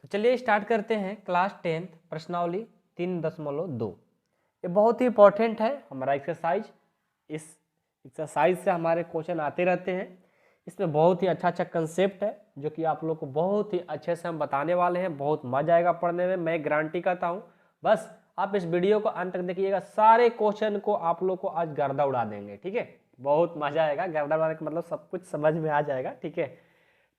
तो चलिए स्टार्ट करते हैं क्लास 10 प्रश्नावली 3.2। ये बहुत ही इंपॉर्टेंट है हमारा एक्सरसाइज। इस एक्सरसाइज से हमारे क्वेश्चन आते रहते हैं। इसमें बहुत ही अच्छा कंसेप्ट है जो कि आप लोग को बहुत ही अच्छे से हम बताने वाले हैं। बहुत मजा आएगा पढ़ने में, मैं गारंटी करता हूँ। बस आप इस वीडियो को अंत तक देखिएगा, सारे क्वेश्चन को आप लोग को आज गर्दा उड़ा देंगे। ठीक है, बहुत मजा आएगा। गर्दा उड़ाने का मतलब सब कुछ समझ में आ जाएगा। ठीक है,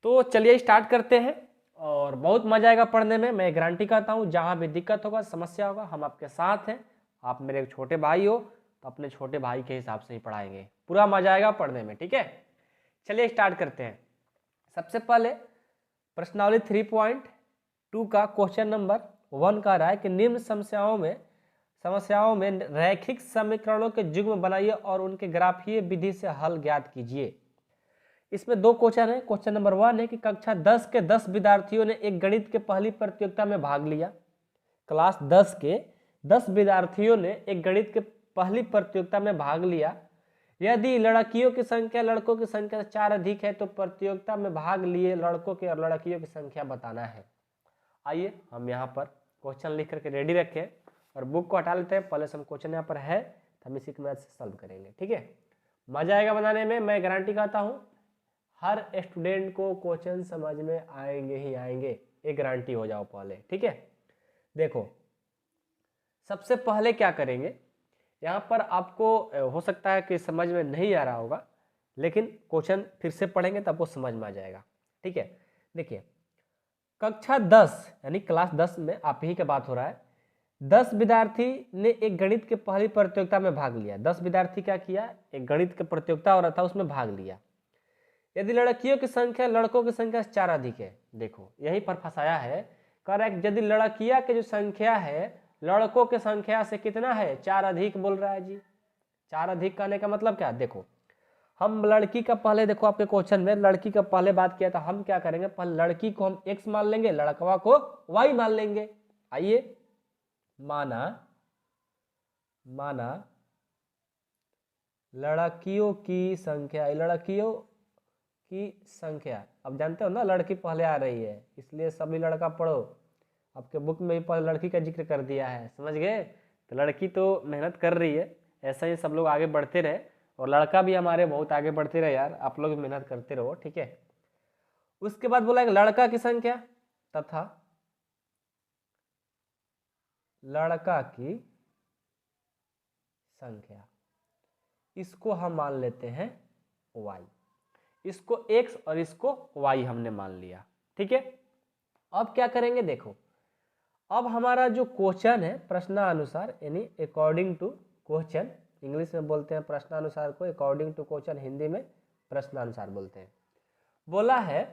तो चलिए स्टार्ट करते हैं और बहुत मजा आएगा पढ़ने में, मैं गारंटी करता हूँ। जहाँ भी दिक्कत होगा, समस्या होगा, हम आपके साथ हैं। आप मेरे एक छोटे भाई हो तो अपने छोटे भाई के हिसाब से ही पढ़ाएंगे। पूरा मजा आएगा पढ़ने में। ठीक है, चलिए स्टार्ट करते हैं। सबसे पहले प्रश्नावली 3.2 का क्वेश्चन नंबर 1 का रहा है कि निम्न समस्याओं में रैखिक समीकरणों के युग्म बनाइए और उनके ग्राफीय विधि से हल ज्ञात कीजिए। इसमें दो क्वेश्चन है। क्वेश्चन नंबर 1 है कि कक्षा 10 के 10 विद्यार्थियों ने एक गणित के पहली प्रतियोगिता में भाग लिया। क्लास 10 के 10 विद्यार्थियों ने एक गणित के पहली प्रतियोगिता में भाग लिया। यदि लड़कियों की संख्या लड़कों की संख्या से 4 अधिक है तो प्रतियोगिता में भाग लिए लड़कों के और लड़कियों की संख्या बताना है। आइए हम यहाँ पर क्वेश्चन लिख करके रेडी रखें और बुक को हटा लेते हैं। पहले से हम क्वेश्चन यहाँ पर है तो हम इसी की मदद से सॉल्व करेंगे। ठीक है, मजा आएगा बनाने में, मैं गारंटी करता हूँ। हर स्टूडेंट को क्वेश्चन समझ में आएंगे ही आएंगे, एक गारंटी हो जाओ पहले। ठीक है, देखो सबसे पहले क्या करेंगे, यहाँ पर आपको हो सकता है कि समझ में नहीं आ रहा होगा, लेकिन क्वेश्चन फिर से पढ़ेंगे तब वो समझ में आ जाएगा। ठीक है, देखिए कक्षा 10 यानी क्लास 10 में आप ही का बात हो रहा है। 10 विद्यार्थी ने एक गणित के पहली प्रतियोगिता में भाग लिया। 10 विद्यार्थी क्या किया, एक गणित की प्रतियोगिता हो रहा था उसमें भाग लिया। यदि लड़कियों की संख्या लड़कों की संख्या से 4 अधिक है, देखो यही पर फंसाया है। करेक्ट, यदि लड़कियां की जो संख्या है लड़कों की संख्या से कितना है, 4 अधिक बोल रहा है जी। 4 अधिक कहने का मतलब क्या, देखो हम लड़की का पहले, देखो आपके क्वेश्चन में लड़की का पहले बात किया था। हम क्या करेंगे, पहले लड़की को हम x मान लेंगे, लड़कवा को y मान लेंगे। आइए माना लड़कियों की संख्या, लड़कियों की संख्या, अब जानते हो ना लड़की पहले आ रही है, इसलिए सभी लड़का पढ़ो। आपके बुक में भी पहले लड़की का जिक्र कर दिया है, समझ गए। तो लड़की तो मेहनत कर रही है, ऐसा ही सब लोग आगे बढ़ते रहे और लड़का भी हमारे बहुत आगे बढ़ते रहे यार, आप लोग भी मेहनत करते रहो। ठीक है, उसके बाद बोला लड़का की संख्या तथा लड़का की संख्या, इसको हम मान लेते हैं y, इसको x और इसको y हमने मान लिया। ठीक है, अब क्या करेंगे, देखो अब हमारा जो क्वेश्चन है प्रश्नानुसार यानी अकॉर्डिंग टू क्वेश्चन, इंग्लिश में बोलते हैं प्रश्नानुसार को अकॉर्डिंग टू क्वेश्चन, हिंदी में प्रश्नानुसार बोलते हैं। बोला है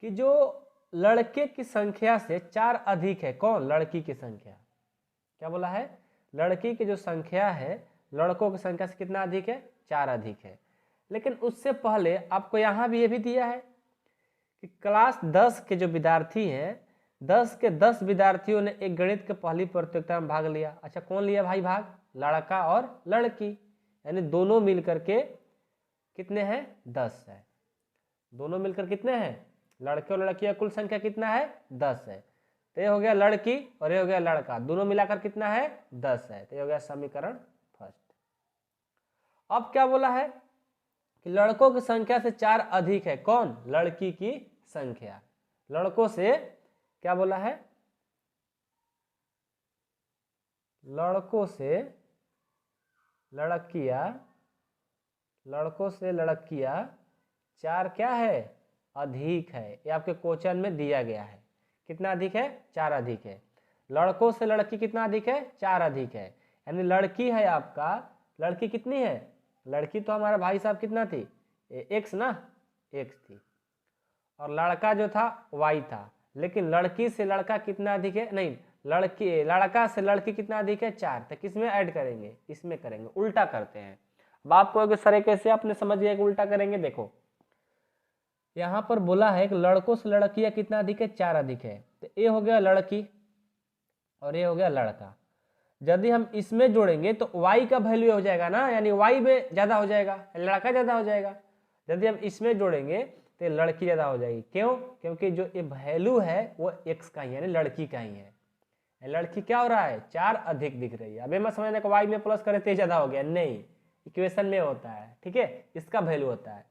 कि जो लड़के की संख्या से 4 अधिक है, कौन, लड़की की संख्या। क्या बोला है, लड़की की जो संख्या है लड़कों की संख्या से कितना अधिक है, 4 अधिक है। लेकिन उससे पहले आपको यहाँ भी ये भी दिया है कि क्लास 10 के जो विद्यार्थी हैं, 10 के 10 विद्यार्थियों ने एक गणित के पहली प्रतियोगिता में भाग लिया। अच्छा कौन लिया भाई भाग, लड़का और लड़की, यानी दोनों मिलकर के कितने हैं, 10 है। दोनों मिलकर कितने हैं, लड़के और लड़की का कुल संख्या कितना है, 10 है। तो ये हो गया लड़की और ये हो गया लड़का, दोनों मिलाकर कितना है, 10 है। तो ये हो गया समीकरण फर्स्ट। अब क्या बोला है कि लड़कों की संख्या से 4 अधिक है, कौन, लड़की की संख्या। लड़कों से क्या बोला है, लड़कों से लड़कियां 4 क्या है, अधिक है। ये आपके क्वेश्चन में दिया गया है, कितना अधिक है, 4 अधिक है। लड़कों से लड़की कितना अधिक है, 4 अधिक है। यानी लड़की है आपका, लड़की कितनी है, लड़की तो हमारा भाई साहब कितना थी, x ना, x थी, और लड़का जो था y था। लेकिन लड़की से लड़का कितना अधिक है, नहीं लड़का से लड़की कितना अधिक है, 4। तो किसमें ऐड करेंगे, इसमें करेंगे, उल्टा करते हैं। अब आपको अगर सर कैसे आपने समझ गया कि उल्टा करेंगे, देखो यहाँ पर बोला है कि लड़कों से लड़कियां कितना अधिक है, 4 अधिक है। तो ये हो गया लड़की और ये हो गया लड़का। यदि हम इसमें जोड़ेंगे तो y का वैल्यू हो जाएगा ना, यानी y में ज्यादा हो जाएगा, लड़का ज्यादा हो जाएगा। यदि हम इसमें जोड़ेंगे तो ये लड़की ज़्यादा हो जाएगी। क्यों? क्योंकि जो ये वैल्यू है वो x का ही है, यानी लड़की का ही है। लड़की क्या हो रहा है? 4 अधिक दिख रही है। अभी मैं समझने को y में प्लस करे तो ज़्यादा हो गया, नहीं, इक्वेशन में होता है, ठीक है, इसका वैल्यू होता है।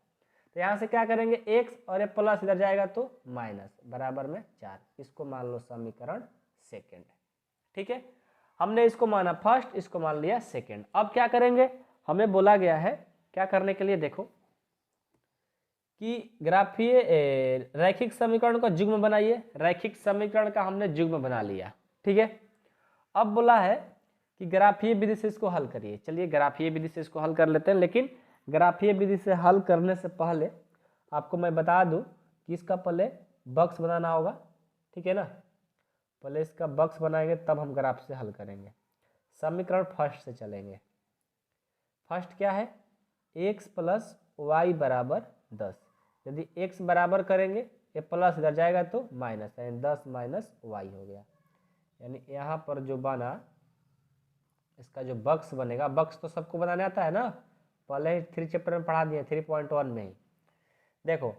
तो यहाँ से क्या करेंगे, x और ये प्लस इधर जाएगा तो माइनस, बराबर में 4। इसको मान लो समीकरण सेकेंड, ठीक है। हमने इसको माना फर्स्ट, इसको मान लिया सेकेंड। अब क्या करेंगे, हमें बोला गया है क्या करने के लिए, देखो कि ग्राफीय रैखिक समीकरण का युग्म बनाइए। रैखिक समीकरण का हमने युग्म बना लिया, ठीक है। अब बोला है कि ग्राफीय विधि से इसको हल करिए। चलिए ग्राफीय विधि से इसको हल कर लेते हैं, लेकिन ग्राफीय विधि से हल करने से पहले आपको मैं बता दूं कि इसका पहले बक्स बनाना होगा, ठीक है ना। पहले इसका बक्स बनाएंगे तब हम ग्राफ से हल करेंगे। समीकरण फर्स्ट से चलेंगे। फर्स्ट क्या है, x प्लस वाई बराबर 10। यदि x बराबर करेंगे, ये प्लस इधर जाएगा तो माइनस, यानी 10 माइनस वाई हो गया। यानी यहाँ पर जो बना, इसका जो बक्स बनेगा, बक्स तो सबको बनाने आता है ना, पहले ही 3 चैप्टर में पढ़ा दिए, 3.1 में ही। देखो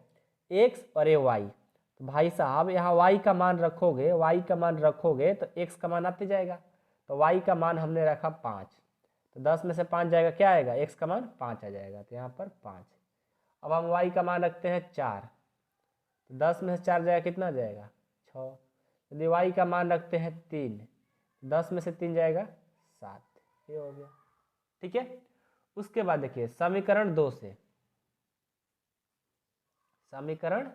x और ये y, तो भाई साहब यहाँ y का मान रखोगे, y का मान रखोगे तो x का मान आते जाएगा। तो y का मान हमने रखा 5, तो 10 में से 5 जाएगा, क्या आएगा, x का मान 5 आ जाएगा, तो यहाँ पर 5। अब हम y का मान रखते हैं 4, तो 10 में से 4 जाएगा, कितना जाएगा, 6। यदि y का मान रखते हैं 3, 10 में से 3 जाएगा 7, ये हो गया, ठीक है। उसके बाद देखिए समीकरण 2 से, समीकरण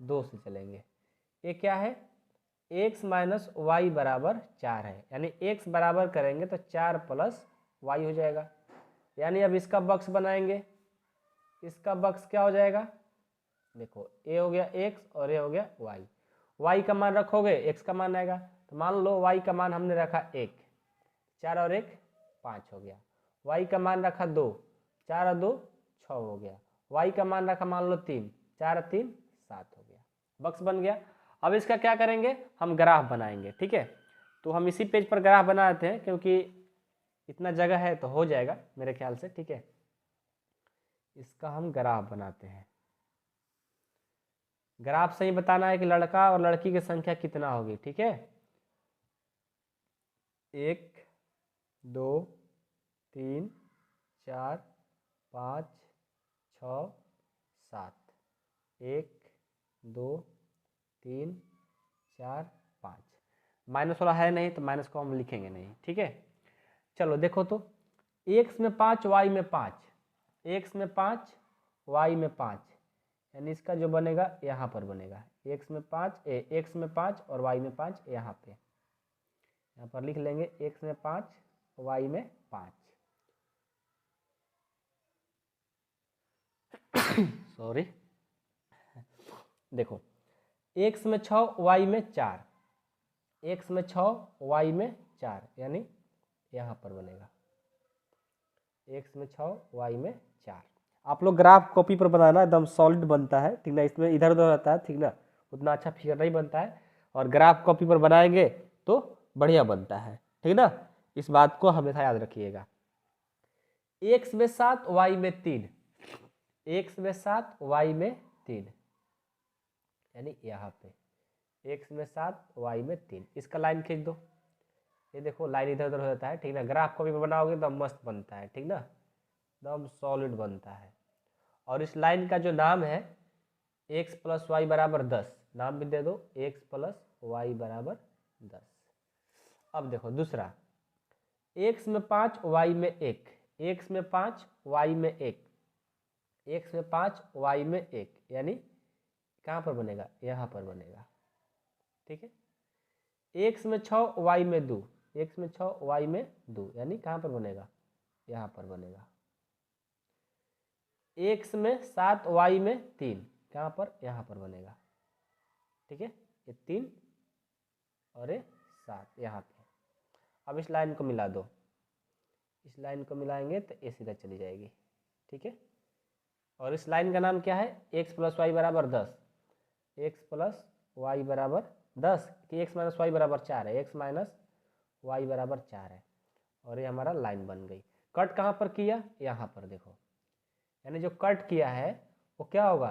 2 से चलेंगे। ये क्या है, x माइनस वाई बराबर 4 है, यानी x बराबर करेंगे तो 4 प्लस वाई हो जाएगा। यानी अब इसका बक्स बनाएंगे, इसका बक्स क्या हो जाएगा, देखो a हो गया x और a हो गया y। y का मान रखोगे, x का मान आएगा, तो मान लो y का मान हमने रखा 1, 4 और 1 5 हो गया। y का मान रखा 2, 4 और 2 6 हो गया। y का मान रखा मान लो 3, 4 और 3 7 हो गया, बक्स बन गया। अब इसका क्या करेंगे, हम ग्राफ बनाएंगे, ठीक है। तो हम इसी पेज पर ग्राफ बनाते हैं, क्योंकि इतना जगह है तो हो जाएगा मेरे ख्याल से, ठीक है। इसका हम ग्राफ बनाते हैं। ग्राफ से ही बताना है कि लड़का और लड़की की संख्या कितना होगी, ठीक है। 1 2 3 4 5 6 7, 1 2 3 4 5। माइनस वाला है नहीं तो माइनस को हम लिखेंगे नहीं, ठीक है। चलो देखो तो, x में 5 y में 5, x में 5 y में 5, यानी इसका जो बनेगा यहाँ पर बनेगा, x में 5 और y में 5, यहाँ पे, यहाँ पर लिख लेंगे x में 5 y में 5 सॉरी। देखो x में 6 y में 4, x में 6 y में 4, यानी यहाँ पर बनेगा x में 6 y में 4। आप लोग ग्राफ कॉपी पर बनाना, एकदम सॉलिड बनता है, ठीक ना। इसमें इधर उधर रहता है, ठीक ना, उतना अच्छा फिगर नहीं बनता है, और ग्राफ कॉपी पर बनाएंगे तो बढ़िया बनता है, ठीक ना। इस बात को हमेशा याद रखिएगा। x में 7 y में 3, x में 7 y में 3, यानी यहाँ पे x में 7 y में 3। इसका लाइन खींच दो, ये देखो लाइन इधर उधर हो जाता है, ठीक ना। ग्राफ कॉपी पर बनाओगे तो मस्त बनता है, ठीक ना, एकदम सॉलिड बनता है। और इस लाइन का जो नाम है x प्लस वाई बराबर 10, नाम भी दे दो x प्लस वाई बराबर 10। अब देखो दूसरा, x में 5 y में 1, x में 5 y में 1, x में 5 y में 1, यानी कहाँ पर बनेगा, यहाँ पर बनेगा, ठीक है। x में 6 y में 2, x में 6 y में 2, यानी कहाँ पर बनेगा, यहाँ पर बनेगा। x में 7 y में 3, कहाँ पर, यहाँ पर बनेगा, ठीक है। ये 3 और ये 7 यहाँ पे। अब इस लाइन को मिला दो, इस लाइन को मिलाएंगे तो ये सीधा चली जाएगी, ठीक है। और इस लाइन का नाम क्या है, x प्लस वाई बराबर 10, x प्लस वाई बराबर 10, कि x माइनस वाई बराबर 4 है, x माइनस वाई बराबर 4 है, और ये हमारा लाइन बन गई। कट कहाँ पर किया, यहाँ पर देखो, यानी जो कट किया है वो क्या होगा,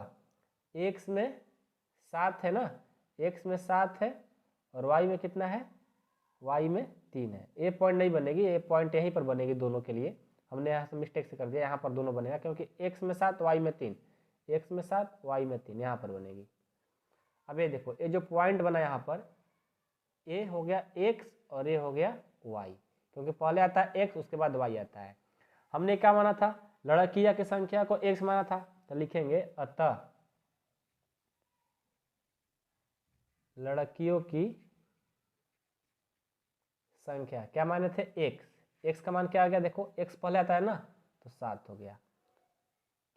एक्स में 7 है ना, एक्स में 7 है और वाई में कितना है, वाई में 3 है। ए पॉइंट नहीं बनेगी, ए पॉइंट यहीं पर बनेगी दोनों के लिए, हमने यहाँ से मिस्टेक से कर दिया, यहाँ पर दोनों बनेगा क्योंकि एक्स में 7 वाई में 3, एक्स में 7 वाई में 3 यहाँ पर बनेगी। अब ये देखो, ये जो पॉइंट बना यहाँ पर, ए हो गया एक्स और ए हो गया वाई, क्योंकि पहले आता है एक्स उसके बाद वाई आता है। हमने क्या माना था, लड़कियां की संख्या को एक्स माना था, तो लिखेंगे अतः लड़कियों की संख्या क्या माने थे, एक्स, एक्स का मान क्या आ गया, देखो एक्स पहले आता है ना, तो 7 हो गया।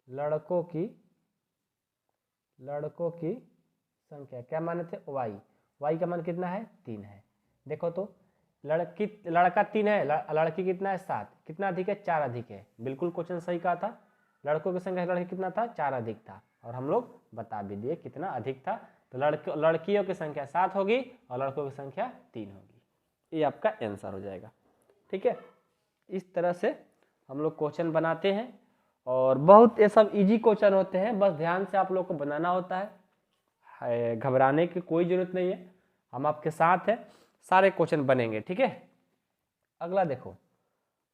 लड़कों की संख्या क्या माने थे, वाई, वाई का मान कितना है, 3 है। देखो तो लड़का 3 है, लड़की कितना है, 7, कितना अधिक है, 4 अधिक है। बिल्कुल क्वेश्चन सही कहा था, लड़कों की संख्या लड़की कितना था, 4 अधिक था, और हम लोग बता भी दिए कितना अधिक था। तो लड़कियों की संख्या 7 होगी और लड़कों की संख्या 3 होगी। ये आपका आंसर हो जाएगा। ठीक है, इस तरह से हम लोग क्वेश्चन बनाते हैं और बहुत ये सब इजी क्वेश्चन होते हैं, बस ध्यान से आप लोग को बनाना होता है, घबराने की कोई जरूरत नहीं है, हम आपके साथ हैं, सारे क्वेश्चन बनेंगे। ठीक है, अगला देखो,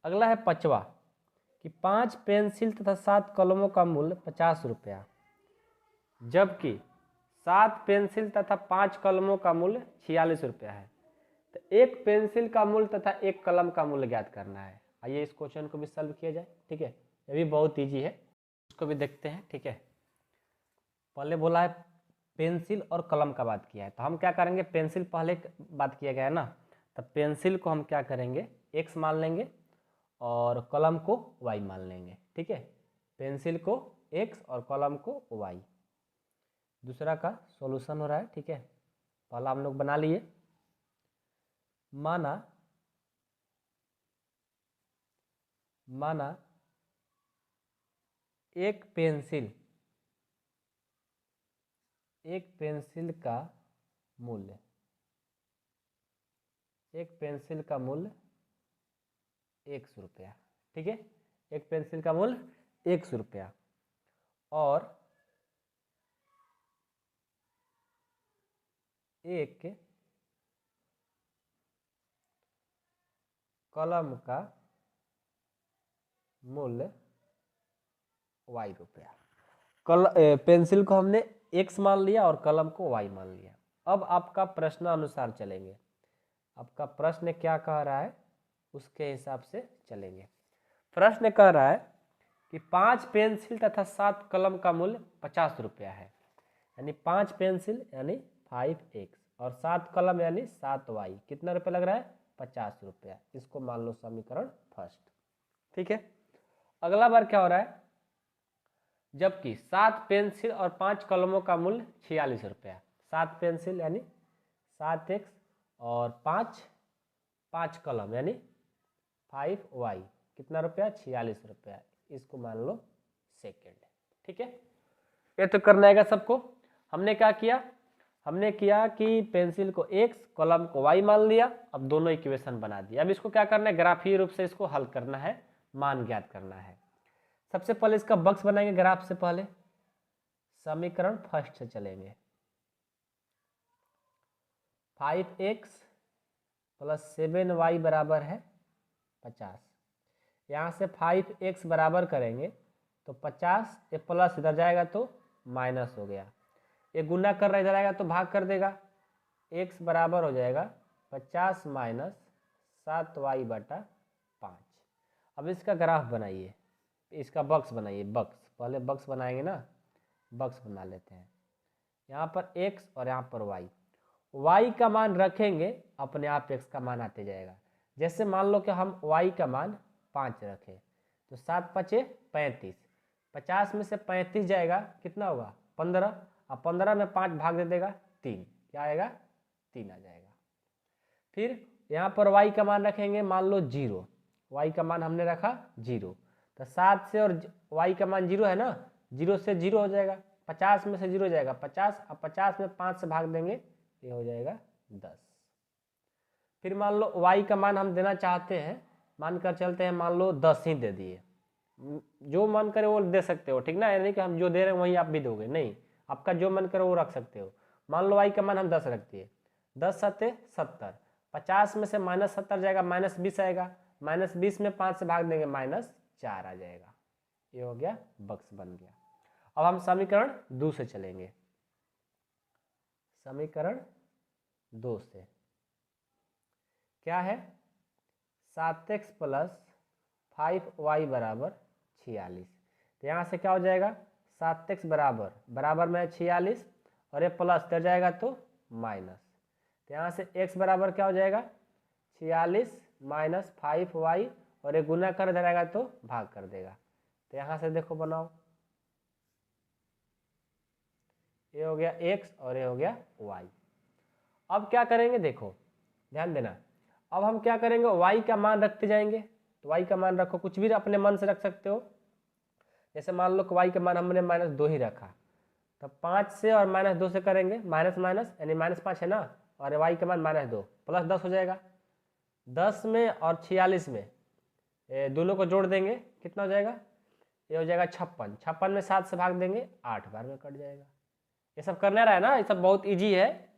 अगला है 5वां कि 5 पेंसिल तथा 7 कलमों का मूल्य 50 रुपया, जबकि 7 पेंसिल तथा 5 कलमों का मूल्य 46 रुपया है। तो एक पेंसिल का मूल्य तथा एक कलम का मूल्य ज्ञात करना है। आइए इस क्वेश्चन को भी सॉल्व किया जाए। ठीक है, ये भी बहुत इजी है, इसको भी देखते हैं। ठीक है, पहले बोला है पेंसिल और कलम का बात किया है, तो हम क्या करेंगे, पेंसिल पहले बात किया गया है ना, तो पेंसिल को हम क्या करेंगे, एक्स मान लेंगे और कलम को वाई मान लेंगे। ठीक है, पेंसिल को एक्स और कलम को वाई। दूसरा का सॉल्यूशन हो रहा है। ठीक है, पहला हम लोग बना लिए, माना एक पेंसिल का मूल्य, एक पेंसिल का मूल्य 100 रुपया। ठीक है, एक पेंसिल का मूल्य 100 रुपया और एक कलम का मूल्य वाई रुपया। पेंसिल को हमने एक्स मान लिया और कलम को वाई मान लिया। अब आपका प्रश्न अनुसार चलेंगे, आपका प्रश्न क्या कह रहा है उसके हिसाब से चलेंगे। प्रश्न कह रहा है कि 5 पेंसिल तथा 7 कलम का मूल्य 50 रुपया है, यानी 5 पेंसिल यानी 5x और 7 कलम यानी 7y, कितना रुपया लग रहा है, 50 रुपया। इसको मान लो समीकरण फर्स्ट। ठीक है, अगला बार क्या हो रहा है, जबकि 7 पेंसिल और 5 कलमों का मूल्य 46 रुपया, 7 पेंसिल यानी 7x और 5 कलम यानी 5y, कितना रुपया, 46 रुपया। इसको मान लो सेकेंड। ठीक है, ये तो करना है सबको। हमने क्या किया, हमने किया कि पेंसिल को x कलम को y मान लिया, अब दोनों इक्वेशन बना दिया। अब इसको क्या करना है, ग्राफीय रूप से इसको हल करना है, मान ज्ञात करना है। सबसे पहले इसका बक्स बनाएंगे, ग्राफ से पहले समीकरण फर्स्ट से चलेंगे। 5x प्लस 7y बराबर है 50। यहाँ से 5x बराबर करेंगे तो 50, ये प्लस इधर जाएगा तो माइनस हो गया, ये गुना कर रहा है इधर आएगा तो भाग कर देगा, x बराबर हो जाएगा 50 माइनस 7y बटा 5। अब इसका ग्राफ बनाइए, इसका बक्स बनाइए, बक्स पहले बक्स बनाएंगे ना, बक्स बना लेते हैं। यहाँ पर x और यहाँ पर y का मान रखेंगे, अपने आप x का मान आते जाएगा। जैसे मान लो कि हम y का मान 5 रखें तो 7 5 35, 50 में से 35 जाएगा, कितना होगा 15, अब 15 में 5 भाग दे देगा 3, क्या आएगा 3 आ जाएगा। फिर यहाँ पर y का मान रखेंगे, मान लो 0, y का मान हमने रखा 0, तो 7 से और y का मान 0 है ना, 0 से 0 हो जाएगा, 50 में से 0 हो जाएगा 50, अब 50 में 5 से भाग देंगे, ये हो जाएगा 10। फिर मान लो y का मान हम देना चाहते हैं, मान कर चलते हैं, मान लो 10 ही दे दिए, जो मन करे वो दे सकते हो, ठीक ना, यानी कि हम जो दे रहे हैं वही आप भी दोगे, नहीं, आपका जो मन करे वो रख सकते हो। मान लो y का मान हम 10 रख दिए, 10 सत्ते 70, 50 में से -70 जाएगा, -20 आएगा, -20 में 5 से भाग देंगे -4 आ जाएगा। ये हो गया बक्स बन गया। अब हम समीकरण 2 से चलेंगे। समीकरण 2 से क्या है, 7x + 5y = 46। तो यहाँ से क्या हो जाएगा, 7x बराबर में 46 और ये प्लस कर जाएगा तो माइनस। तो यहाँ से x बराबर क्या हो जाएगा, 46 - 5y और ये गुना कर जाएगा तो भाग कर देगा। तो यहाँ से देखो बनाओ, ये हो गया x और ये हो गया y। अब क्या करेंगे देखो, ध्यान देना, अब हम क्या करेंगे, y का मान रखते जाएंगे। तो y का मान रखो, कुछ भी अपने मन से रख सकते हो। जैसे मान लो कि y का मान हमने -2 ही रखा, तो 5 से और -2 से करेंगे, माइनस माइनस यानी -5 है ना, और y का मान -2 प्लस 10 हो जाएगा। 10 में और 46 में दोनों को जोड़ देंगे, कितना हो जाएगा, ये हो जाएगा 56। 56 में 7 से भाग देंगे, 8 बार में कट जाएगा। ये सब करना रहा है ना, ये सब बहुत ईजी है।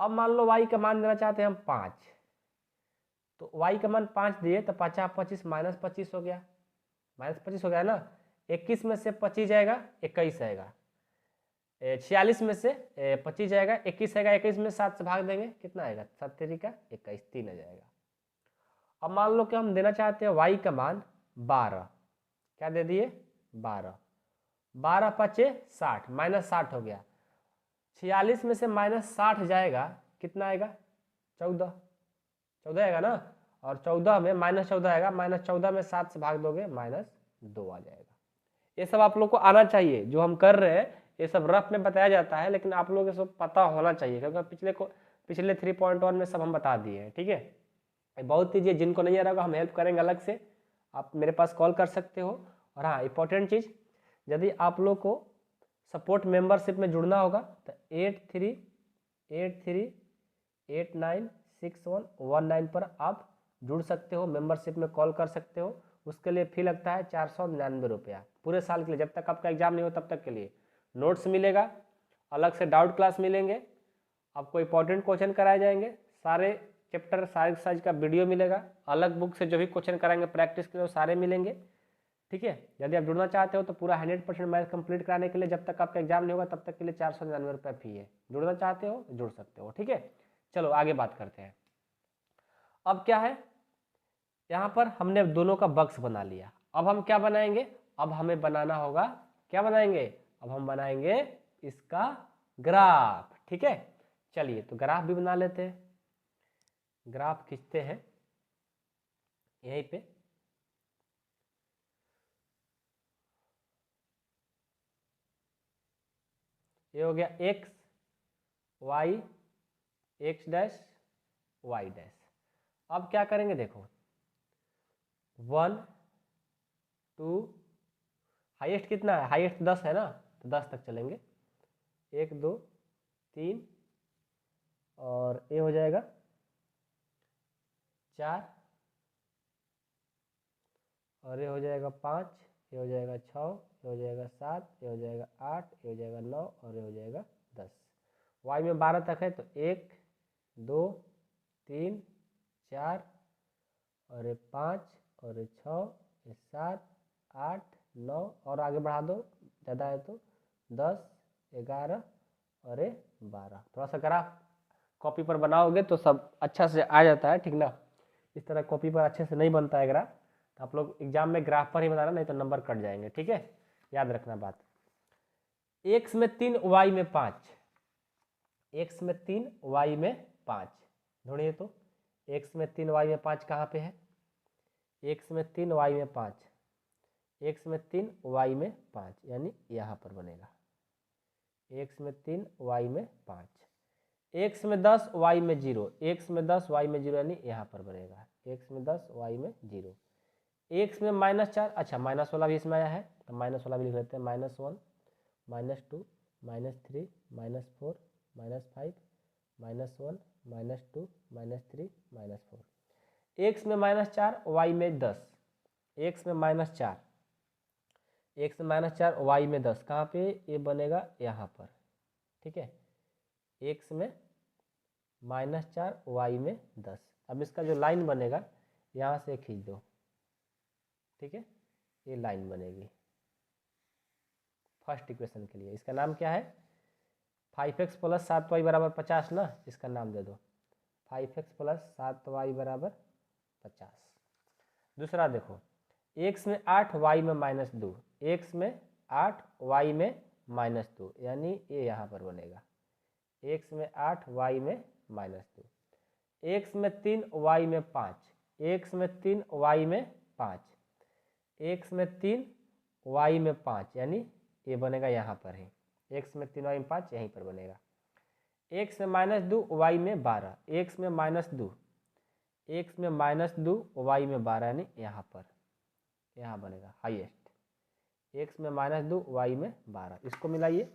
अब मान लो y का मान देना चाहते हैं हम 5, तो y का मान 5 दिए तो 5 25 -25 हो गया, -25 हो गया ना। 21 में से 25 जाएगा, 21 आएगा। 46 में से 25 जाएगा, 21 आएगा, 21 में 7 से भाग देंगे, कितना आएगा, 7 3 का 21, 3 आ जाएगा। अब मान लो कि हम देना चाहते हैं y का मान 12, क्या दे दिए 12, 12 5 60 -60 हो गया। 46 में से -60 जाएगा, कितना आएगा, 14, 14 आएगा ना, और 14 में -14 आएगा, -14 में 7 से भाग दोगे -2 आ जाएगा। ये सब आप लोग को आना चाहिए, जो हम कर रहे हैं ये सब रफ में बताया जाता है, लेकिन आप लोगों को सब पता होना चाहिए, क्योंकि पिछले 3.1 में सब हम बता दिए हैं। ठीक है, बहुत चीज़ें जिनको नहीं आ रहा होगा हम हेल्प करेंगे अलग से, आप मेरे पास कॉल कर सकते हो। और हाँ, इंपॉर्टेंट चीज़, यदि आप लोग को सपोर्ट मेंबरशिप में जुड़ना होगा तो 8383896119 पर आप जुड़ सकते हो, मेंबरशिप में कॉल कर सकते हो। उसके लिए फी लगता है 499 रुपया पूरे साल के लिए, जब तक आपका एग्जाम नहीं हो तब तक के लिए। नोट्स मिलेगा, अलग से डाउट क्लास मिलेंगे, आपको इंपॉर्टेंट क्वेश्चन कराए जाएंगे, सारे चैप्टर सारे एक्सरसाइज का वीडियो मिलेगा, अलग बुक से जो भी क्वेश्चन कराएंगे प्रैक्टिस के लिए सारे मिलेंगे। ठीक है, यदि आप जुड़ना चाहते हो तो पूरा 100% मैथ कंप्लीट कराने के लिए जब तक आपका एग्जाम नहीं होगा तब तक के लिए 499 रुपये फी है। जुड़ना चाहते हो जुड़ सकते हो। ठीक है, चलो आगे बात करते हैं। अब क्या है, यहाँ पर हमने दोनों का बक्स बना लिया, अब हम क्या बनाएंगे, अब हमें बनाना होगा, क्या बनाएंगे, अब हम बनाएंगे इसका ग्राफ। ठीक है, चलिए तो ग्राफ भी बना लेते हैं। ग्राफ खींचते हैं यहीं पे, ये हो गया x y x dash y dash. अब क्या करेंगे देखो, 1 2, हाईएस्ट कितना है, हाईएस्ट 10 है ना, तो 10 तक चलेंगे, 1 2 3 और ये हो जाएगा 4 और ये हो जाएगा 5, ये हो जाएगा 6, ये हो जाएगा 7, ये हो जाएगा 8, ये हो जाएगा 9 और ये हो जाएगा 10। y में 12 तक है तो 1 2 3 4 और ये 5 और ये 6, ये 7 8 9 और आगे बढ़ा दो, ज़्यादा है तो 10 11 और ये 12। थोड़ा सा ग्राफ कॉपी पर बनाओगे तो सब अच्छा से आ जाता है, ठीक ना। इस तरह कॉपी पर अच्छे से नहीं बनता है ग्राफ, तो आप लोग एग्जाम में ग्राफ पर ही बनाना, नहीं तो नंबर कट जाएंगे। ठीक है, याद रखना बात। x में 3 y में 5, x में 3 y में 5 ढूंढिए तो x में 3 y में 5 कहाँ पे है, x में 3 y में 5, x में 3 y में 5 यानी यहाँ पर बनेगा, x में 3 y में 5, x में 10 y में 0, x में 10 y में 0 यानी यहाँ पर बनेगा, x में 10 y में 0, x में -4, अच्छा माइनस वाला भी इसमें आया है तो माइनस वाला भी लिख लेते हैं, -1 -2 -3 -4 -5 -1 -2 -3 -4, x में -4 y में 10, x में -4 x में -4 y में 10, कहाँ पे ये बनेगा यहाँ पर, ठीक है, x में -4 y में 10। अब इसका जो लाइन बनेगा यहाँ से खींच दो, ठीक है, ये लाइन बनेगी फर्स्ट इक्वेशन के लिए। इसका नाम क्या है, 5x + 7y = 50 ना, इसका नाम दे दो 5x + 7y = 50। दूसरा देखो, x में 8 y में -2, x में 8 y में -2, यानी ये यहाँ पर बनेगा x में 8 y में -2, x में 3 y में 5, x में 3 y में 5, x में 3 y में 5, यानी ये बनेगा यहाँ पर है, x में 3 y में 5 यहीं पर बनेगा। x में -2 y में 12, x में -2, x में -2 y में 12, यानी यहाँ पर, यहाँ बनेगा हाईएस्ट, x में -2 y में 12। इसको मिलाइए,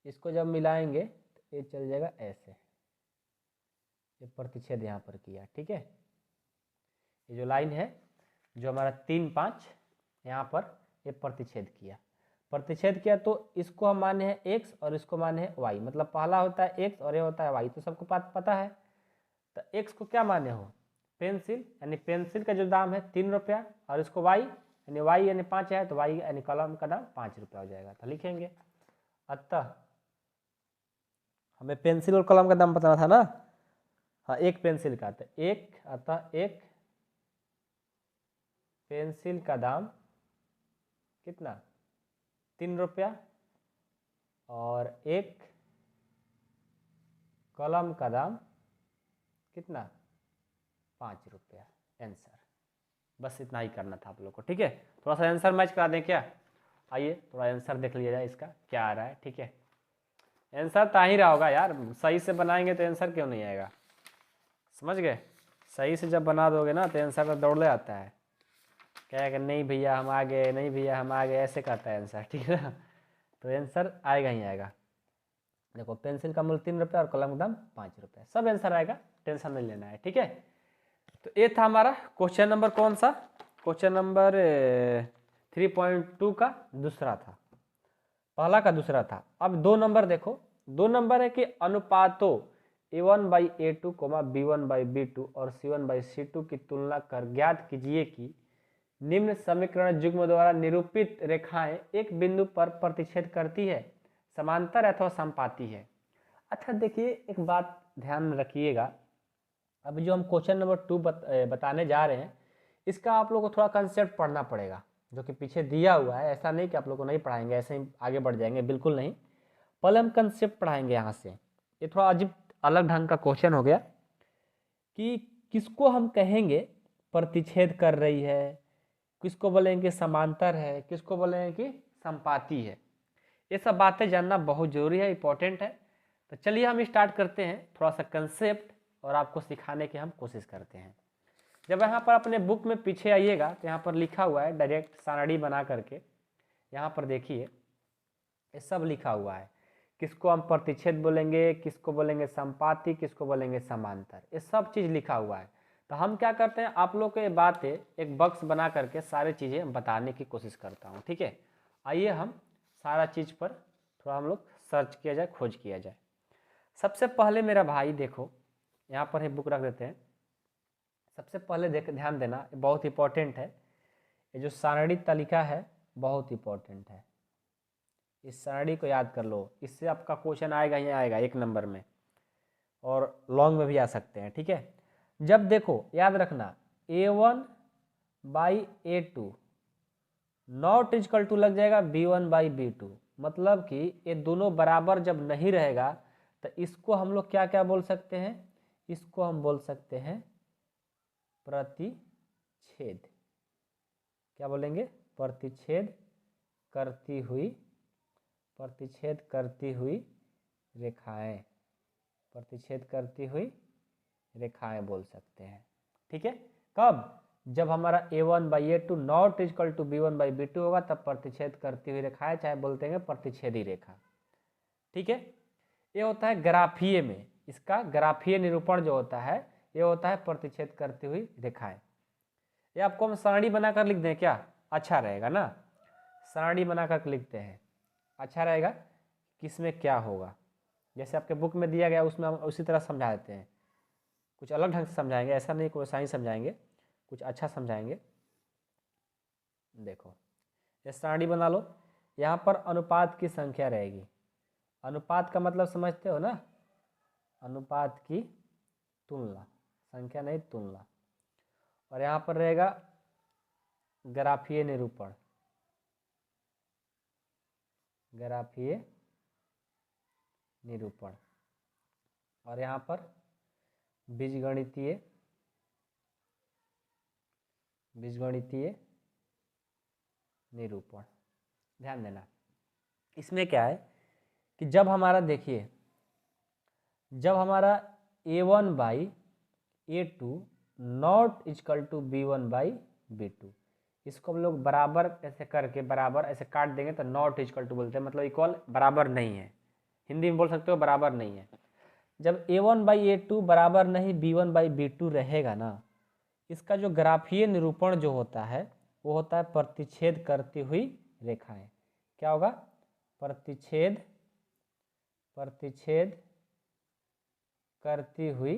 इसको जब मिलाएंगे तो ये चल जाएगा ऐसे, ये प्रतिच्छेद यहाँ पर किया, ठीक है। ये जो लाइन है जो हमारा 3, 5 यहाँ पर ये प्रतिच्छेद किया तो इसको हम माने हैं x और इसको माने हैं y, मतलब पहला होता है x और ये होता है y, तो सबको पता है। तो x को क्या माने हो, पेंसिल, यानी पेंसिल का जो दाम है 3 रुपया, और इसको y यानी 5 है तो y यानी कलम का दाम 5 रुपया हो जाएगा। तो लिखेंगे, अतः हमें पेंसिल और कलम का दाम बताना था ना, हाँ, एक पेंसिल का, तो अतः एक पेंसिल का दाम कितना, 3 रुपया, और एक कलम का दाम कितना, 5 रुपया। आंसर बस इतना ही करना था आप लोग को, ठीक है। थोड़ा सा आंसर मैच करा दें क्या, आइए थोड़ा आंसर देख लिया जाए इसका क्या आ रहा है, ठीक है। आंसर तो आ ही रहा होगा यार, सही से बनाएंगे तो आंसर क्यों नहीं आएगा, समझ गए। सही से जब बना दोगे ना तो आंसर तो दौड़ले आता है, कहेगा नहीं भैया हम आ गए, नहीं भैया हम आ गए, ऐसे करता है आंसर, ठीक है ना। तो आंसर आएगा ही आएगा। देखो पेंसिल का मूल्य 3 रुपया और कलम का दाम 5 रुपया, सब आंसर आएगा, टेंशन नहीं लेना है, ठीक है। तो ये था हमारा क्वेश्चन नंबर कौन सा, क्वेश्चन नंबर 3.2 का दूसरा था, पहला का दूसरा था। अब 2 नंबर देखो, 2 नंबर है कि अनुपातों a1/a2, b1/b2 और c1/c2 की तुलना कर ज्ञात कीजिए कि निम्न समीकरण युग्म द्वारा निरूपित रेखाएं एक बिंदु पर प्रतिच्छेद करती है, समांतर अथवा समपाती है। अच्छा देखिए, एक बात ध्यान रखिएगा, अभी जो हम क्वेश्चन नंबर 2 बताने जा रहे हैं, इसका आप लोगों को थोड़ा कंसेप्ट पढ़ना पड़ेगा, जो कि पीछे दिया हुआ है। ऐसा नहीं कि आप लोग को नहीं पढ़ाएंगे, ऐसे ही आगे बढ़ जाएंगे, बिल्कुल नहीं। पहले हम कंसेप्ट पढ़ाएंगे यहाँ से। ये थोड़ा अजीब अलग ढंग का क्वेश्चन हो गया कि किसको हम कहेंगे प्रतिच्छेद कर रही है, किसको बोलेंगे समांतर है, किसको बोलेंगे कि समपाती है। ये सब बातें जानना बहुत जरूरी है, इंपॉर्टेंट है। तो चलिए हम स्टार्ट करते हैं, थोड़ा सा कंसेप्ट और आपको सिखाने की हम कोशिश करते हैं। जब यहाँ पर अपने बुक में पीछे आइएगा तो यहाँ पर लिखा हुआ है डायरेक्ट सारणी बना करके, यहाँ पर देखिए ये सब लिखा हुआ है, किसको हम प्रतिच्छेद बोलेंगे, किसको बोलेंगे समपाती, किसको बोलेंगे समांतर, ये सब चीज़ लिखा हुआ है। तो हम क्या करते हैं, आप लोग को ये बातें एक बॉक्स बना करके सारी चीज़ें बताने की कोशिश करता हूँ, ठीक है। आइए हम सारा चीज़ पर थोड़ा हम लोग सर्च किया जाए, खोज किया जाए। सबसे पहले मेरा भाई देखो, यहाँ पर ही बुक रख देते हैं। सबसे पहले ध्यान देना, बहुत इंपॉर्टेंट है, ये जो सारणी तालिका है बहुत इंपॉर्टेंट है, इस सारणी को याद कर लो, इससे आपका क्वेश्चन आएगा ही आएगा 1 नंबर में, और लॉन्ग में भी आ सकते हैं, ठीक है। जब देखो याद रखना a1/a2 नॉट इक्वल टू लग जाएगा b1/b2, मतलब कि ये दोनों बराबर जब नहीं रहेगा तो इसको हम लोग क्या क्या बोल सकते हैं, इसको हम बोल सकते हैं प्रतिच्छेद। क्या बोलेंगे, प्रतिच्छेद करती हुई रेखाएं, प्रतिच्छेद करती हुई रेखाएं बोल सकते हैं, ठीक है। कब, जब हमारा a1/a2 not equal to b1/b2 होगा, तब प्रतिच्छेद करती हुई रेखाएं, चाहे बोलते हैं प्रतिच्छेदी रेखा, ठीक है। ये होता है ग्राफीय में, इसका ग्राफीय निरूपण जो होता है ये होता है प्रतिच्छेद करती हुई रेखाएं। ये आपको हम सारणी बनाकर लिख दें क्या, अच्छा रहेगा ना। सारणी बनाकर लिखते हैं, अच्छा रहेगा। किसमें क्या होगा, जैसे आपके बुक में दिया गया उसमें हम उसी तरह समझा देते हैं, कुछ अलग ढंग से समझाएंगे, ऐसा नहीं कोई वैसा ही समझाएंगे, कुछ अच्छा समझाएंगे। देखो ये सारणी बना लो, यहाँ पर अनुपात की संख्या रहेगी। अनुपात का मतलब समझते हो ना, अनुपात की तुलना, संख्या नहीं तुलना। और यहाँ पर रहेगा ग्राफीय निरूपण, ग्राफीय निरूपण। और यहाँ पर बीजगणितीय, बीजगणितीय निरूपण। ध्यान देना, इसमें क्या है कि जब हमारा देखिए, जब हमारा a1/a2 not equal to b1/b2, इसको हम लोग बराबर ऐसे करके, बराबर ऐसे काट देंगे तो नॉट इक्वल टू बोलते हैं, मतलब इक्वल बराबर नहीं है, हिंदी में बोल सकते हो बराबर नहीं है। जब a1/a2 बराबर नहीं b1/b2 रहेगा ना, इसका जो ग्राफीय निरूपण जो होता है वो होता है प्रतिच्छेद करती हुई रेखाएं। क्या होगा, प्रतिच्छेद, प्रतिच्छेद करती हुई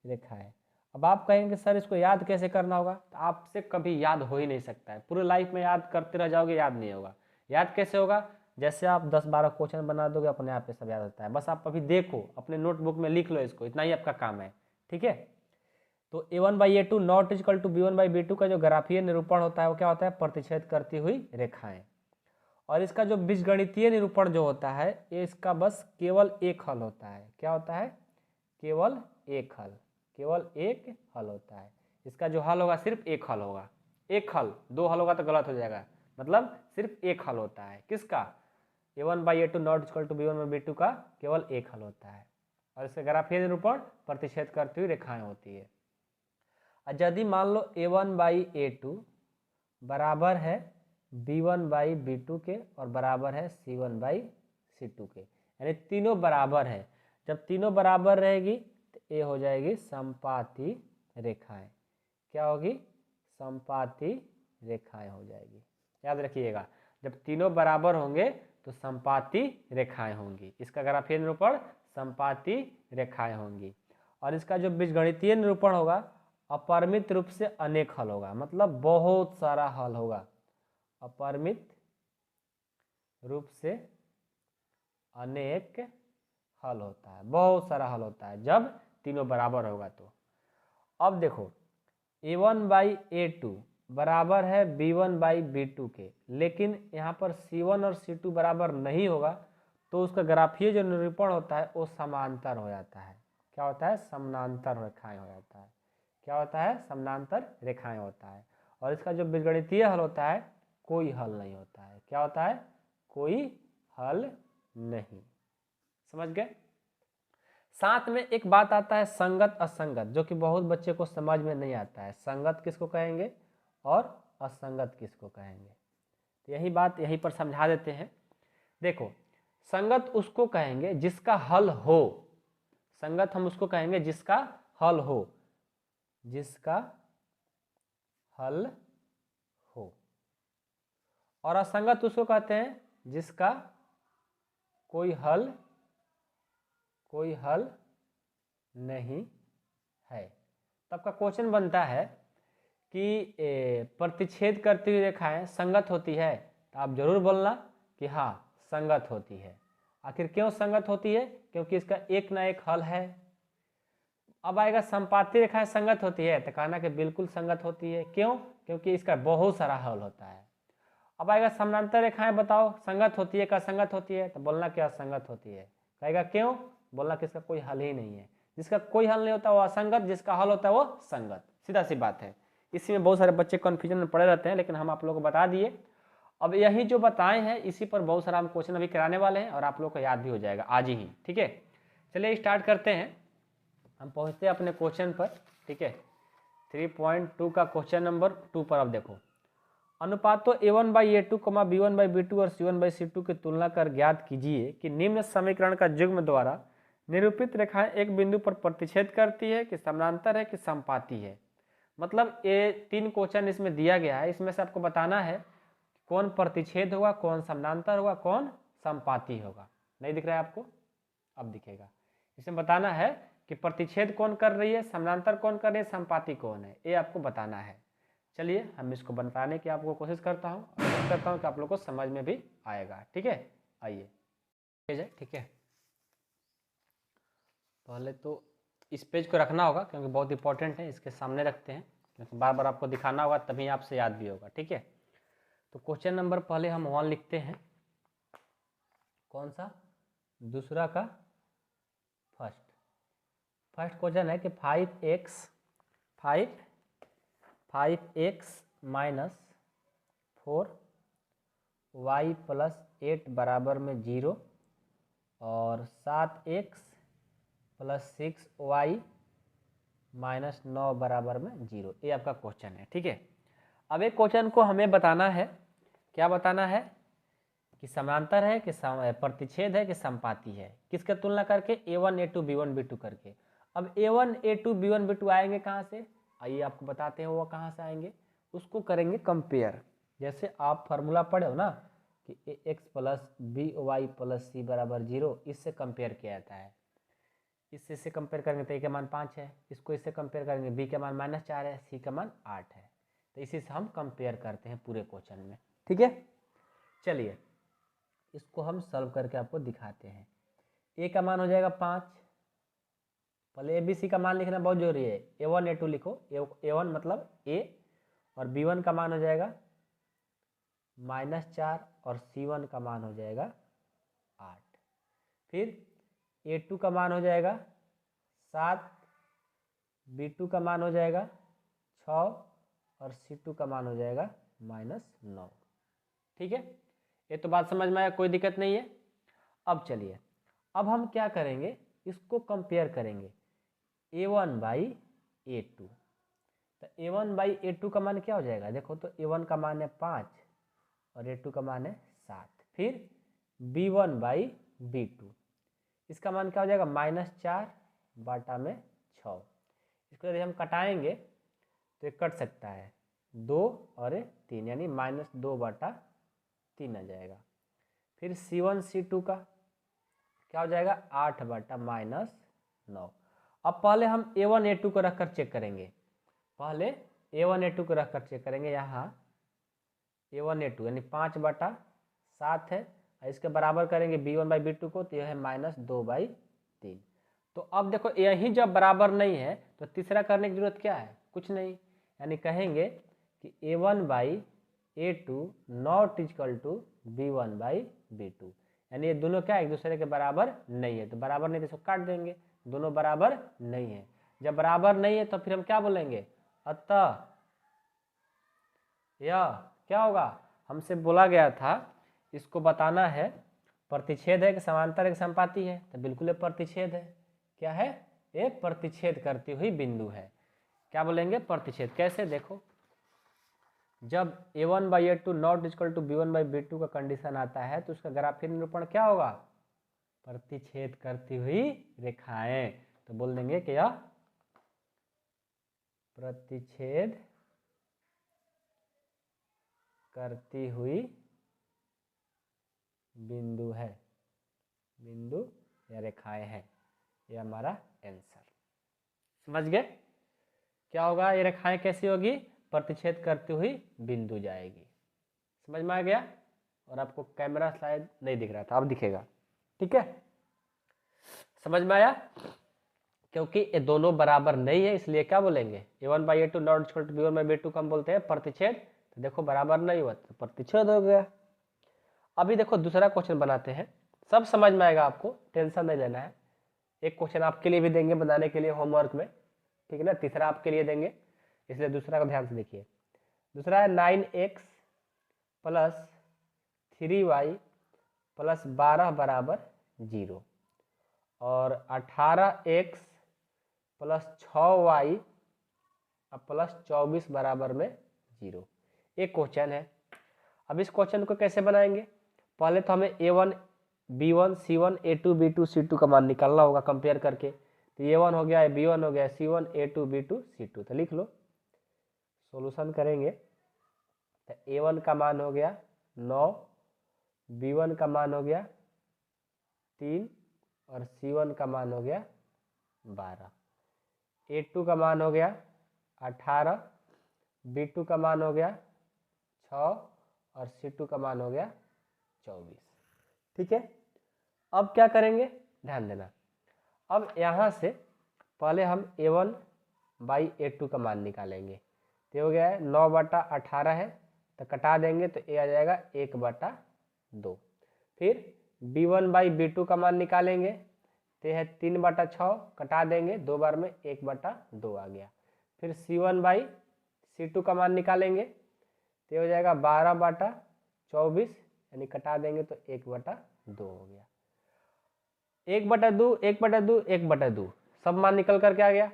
रेखाएं। अब आप कहेंगे सर इसको याद कैसे करना होगा, तो आपसे कभी याद हो ही नहीं सकता है, पूरे लाइफ में याद करते रह जाओगे, याद नहीं होगा। याद कैसे होगा, जैसे आप 10-12 क्वेश्चन बना दोगे, अपने आप पे सब याद होता है। बस आप अभी देखो, अपने नोटबुक में लिख लो इसको, इतना ही आपका काम है, ठीक है। तो a1/a2 not equal to b1/b2 का जो ग्राफीय निरूपण होता है वो क्या होता है, प्रतिच्छेद करती हुई रेखाएं। और इसका जो बीजगणितीय निरूपण जो होता है, ये इसका बस केवल एक हल होता है। क्या होता है, केवल एक हल, केवल एक हल होता है। इसका जो हल होगा सिर्फ एक हल होगा, एक हल, दो हल होगा तो गलत हो जाएगा, मतलब सिर्फ एक हल होता है। किसका, a1/a2 not equal to b1/b2 का केवल एक हल होता है। और इसका ग्राफीय निरूपण प्रतिच्छेद करती हुई रेखाएं होती है। यदि मान लो a1/a2 बराबर है b1/b2 के और बराबर है c1/c2 के, यानी तीनों बराबर है। जब तीनों बराबर रहेगी तो ये हो जाएगी समपाती रेखाएं। क्या होगी, समपाती रेखाएं हो जाएगी। याद रखिएगा, जब तीनों बराबर होंगे तो समपाती रेखाएं होंगी। इसका ग्राफीय निरूपण समपाती रेखाएं होंगी। और इसका जो बीजगणितीय निरूपण होगा अपरिमित रूप से अनेक हल होगा, मतलब बहुत सारा हल होगा। अपरिमित रूप से अनेक हल होता है, बहुत सारा हल होता है जब तीनों बराबर होगा तो। अब देखो a1/a2 बराबर है b1/b2 के, लेकिन यहाँ पर c1 और c2 बराबर नहीं होगा, तो उसका ग्राफीय जो निरूपण होता है वो समांतर हो जाता है। क्या होता है, समानांतर रेखाएं हो जाता है। क्या होता है, समानांतर रेखाएं होता है। और इसका जो बीजगणितीय हल होता है कोई हल नहीं होता है। क्या होता है, कोई हल नहीं। समझ गए। साथ में एक बात आता है संगत असंगत, जो कि बहुत बच्चे को समझ में नहीं आता है। संगत किसको कहेंगे और असंगत किसको कहेंगे, तो यही बात यहीं पर समझा देते हैं। देखो संगत उसको कहेंगे जिसका हल हो, संगत हम उसको कहेंगे जिसका हल हो, जिसका हल हो। और असंगत उसको कहते हैं जिसका कोई हल नहीं है। तब का क्वेश्चन बनता है कि प्रतिच्छेद करती हुई रेखाएं संगत होती है, तो आप जरूर बोलना कि हाँ संगत होती है। आखिर क्यों संगत होती है, क्योंकि इसका एक ना एक हल है। अब आएगा संपाती रेखाएं संगत होती है, तो कहना कि बिल्कुल संगत होती है। क्यों, क्योंकि इसका बहुत सारा हल होता है। अब आएगा समानांतर रेखाएं बताओ संगत होती है का असंगत होती है, तो बोलना कि असंगत होती है। कहेगा क्यों, बोलना कि इसका कोई हल ही नहीं है। जिसका कोई हल नहीं होता वो असंगत, जिसका हल होता है वो संगत, सीधा सी बात है। इसी में बहुत सारे बच्चे कन्फ्यूजन में पड़े रहते हैं, लेकिन हम आप लोगों को बता दिए। अब यही जो बताए हैं इसी पर बहुत सारा हम क्वेश्चन अभी कराने वाले हैं और आप लोग को याद भी हो जाएगा आज ही, ठीक है। चलिए स्टार्ट करते हैं, हम पहुंचते हैं अपने क्वेश्चन पर, ठीक है। 3.2 का क्वेश्चन नंबर 2 पर अब देखो, अनुपातों a1/a2, b1/b2 और c1/c2 की तुलना कर ज्ञात कीजिए कि निम्न समीकरण का युग्म द्वारा निरूपित रेखाएं एक बिंदु पर प्रतिच्छेद करती है कि समानांतर है कि समपाती है। मतलब ये 3 क्वेश्चन इसमें दिया गया है, इसमें से आपको बताना है कौन प्रतिच्छेद होगा, कौन समानांतर होगा, कौन समपाती होगा। नहीं दिख रहा है आपको? अब दिखेगा। इसमें बताना है कि प्रतिच्छेद कौन कर रही है, समानांतर कौन कर रही है, समपाती कौन है, ये आपको बताना है। चलिए हम इसको बताने की आपको कोशिश करता हूँ, कोशिश करता हूँ कि आप लोग को समझ में भी आएगा। ठीक है, आइए। ठीक है, पहले तो इस पेज को रखना होगा क्योंकि बहुत इंपॉर्टेंट है, इसके सामने रखते हैं क्योंकि बार बार आपको दिखाना होगा, तभी आपसे याद भी होगा। ठीक है, तो क्वेश्चन नंबर पहले हम 1 लिखते हैं। कौन सा? दूसरा का फर्स्ट क्वेश्चन है कि 5x माइनस 4y प्लस 8 बराबर में 0 और 7x प्लस 6y माइनस 9 बराबर में 0, ये आपका क्वेश्चन है। ठीक है, अब एक क्वेश्चन को हमें बताना है, क्या बताना है कि समांतर है कि प्रतिच्छेद है कि समपाती है, किसका तुलना करके, a1 a2 b1 b2 करके। अब a1 a2 b1 b2 आएंगे कहाँ से, आइए आपको बताते हैं वो कहाँ से आएंगे, उसको करेंगे कंपेयर। जैसे आप फार्मूला पढ़े हो ना कि x plus B Y plus C बराबर 0, इससे कंपेयर किया जाता है। इससे कंपेयर करेंगे तो a का मान 5 है, इसको इससे कंपेयर करेंगे b का मान -4 है, c का मान 8 है, तो इसी से हम कंपेयर करते हैं पूरे क्वेश्चन में। ठीक है, चलिए इसको हम सॉल्व करके आपको दिखाते हैं। a का मान हो जाएगा 5, पहले ए बी सी का मान लिखना बहुत जरूरी है। a1 a2 लिखो, a1 मतलब a, और b1 का मान हो जाएगा -4 और c1 का मान हो जाएगा 8। फिर a2 का मान हो जाएगा 7, b2 का मान हो जाएगा 6 और c2 का मान हो जाएगा -9। ठीक है, ये तो बात समझ में आया, कोई दिक्कत नहीं है। अब चलिए, अब हम क्या करेंगे, इसको कंपेयर करेंगे a1 बाई a2। तो a1 बाई a2 का मान क्या हो जाएगा, देखो तो a1 का मान है 5 और a2 का मान है 7। फिर b1 बाई b2, इसका मान क्या हो जाएगा, -4 बटा में 6। इसको यदि हम कटाएंगे तो ये कट सकता है 2 और 3, यानी -2 बटा 3 आ जाएगा। फिर c1 c2 का क्या हो जाएगा, 8 बटा -9। अब पहले हम a1 a2 को रखकर चेक करेंगे, पहले a1 a2 को रखकर चेक करेंगे। यहाँ a1 a2 यानी 5 बटा 7 है, इसके बराबर करेंगे b1 बाई b2 को, तो यह है -2/3। तो अब देखो यही जब बराबर नहीं है तो तीसरा करने की जरूरत क्या है, कुछ नहीं, यानी कहेंगे कि a1 by a2 not equal to b1 by b2, यानी ये दोनों क्या एक दूसरे के बराबर नहीं है। तो बराबर नहीं तो इसको काट देंगे, दोनों बराबर नहीं है। जब बराबर नहीं है तो फिर हम क्या बोलेंगे, अतः यह क्या होगा, हमसे बोला गया था इसको बताना है प्रतिच्छेद है कि समांतर है कि समपाती है, तो बिल्कुल ये प्रतिच्छेद है। क्या है, ये प्रतिच्छेद करती हुई बिंदु है। क्या बोलेंगे, प्रतिच्छेद। कैसे, देखो जब a1 by a2 not equal to b1 by b2 का कंडीशन आता है तो उसका ग्राफीय निरूपण क्या होगा, प्रतिच्छेद करती हुई रेखाएं। तो बोल देंगे कि यह प्रतिच्छेद करती हुई बिंदु है, बिंदु या रेखाएं है, ये हमारा आंसर। समझ गए क्या होगा, ये रेखाएं कैसी होगी, प्रतिच्छेद करती हुई बिंदु जाएगी। समझ में आ गया, और आपको कैमरा शायद नहीं दिख रहा था, अब दिखेगा। ठीक है, समझ में आया, क्योंकि ये दोनों बराबर नहीं है इसलिए क्या बोलेंगे, a1 by a2 not equal to b1 by b2 को हम बोलते हैं प्रतिच्छेद। तो देखो बराबर नहीं हुआ तो प्रतिच्छेद हो गया। अभी देखो दूसरा क्वेश्चन बनाते हैं, सब समझ में आएगा, आपको टेंशन नहीं लेना है। एक क्वेश्चन आपके लिए भी देंगे बनाने के लिए होमवर्क में, ठीक है ना, तीसरा आपके लिए देंगे, इसलिए दूसरा को ध्यान से देखिए। दूसरा है 9x प्लस 3y प्लस 12 बराबर 0 और 18x प्लस 6y प्लस 24 बराबर में 0। एक क्वेश्चन है। अब इस क्वेश्चन को कैसे बनाएंगे, पहले तो हमें a1 b1 c1 a2 b2 c2 का मान निकालना होगा कंपेयर करके। तो a1 हो गया, b1 हो गया, c1 a2 b2 c2, तो लिख लो। सॉल्यूशन करेंगे तो a1 का मान हो गया 9, B1 का मान हो गया 3 और C1 का मान हो गया 12, A2 का मान हो गया 18, B2 का मान हो गया 6 और C2 का मान हो गया 24। ठीक है, अब क्या करेंगे, ध्यान देना। अब यहाँ से पहले हम A1 बाई A2 का मान निकालेंगे। तो हो गया है 9/18 है, तो कटा देंगे तो A आ जाएगा 1/2। फिर B1 बाई B2 का मान निकालेंगे, तो है 3/6, कटा देंगे 2 बार में 1/2 आ गया। फिर C1 बाई C2 का मान निकालेंगे, तो हो जाएगा 12/24, यानी कटा देंगे तो 1/2 हो गया। 1/2, 1/2, 1/2 सब मान निकल करके आ गया।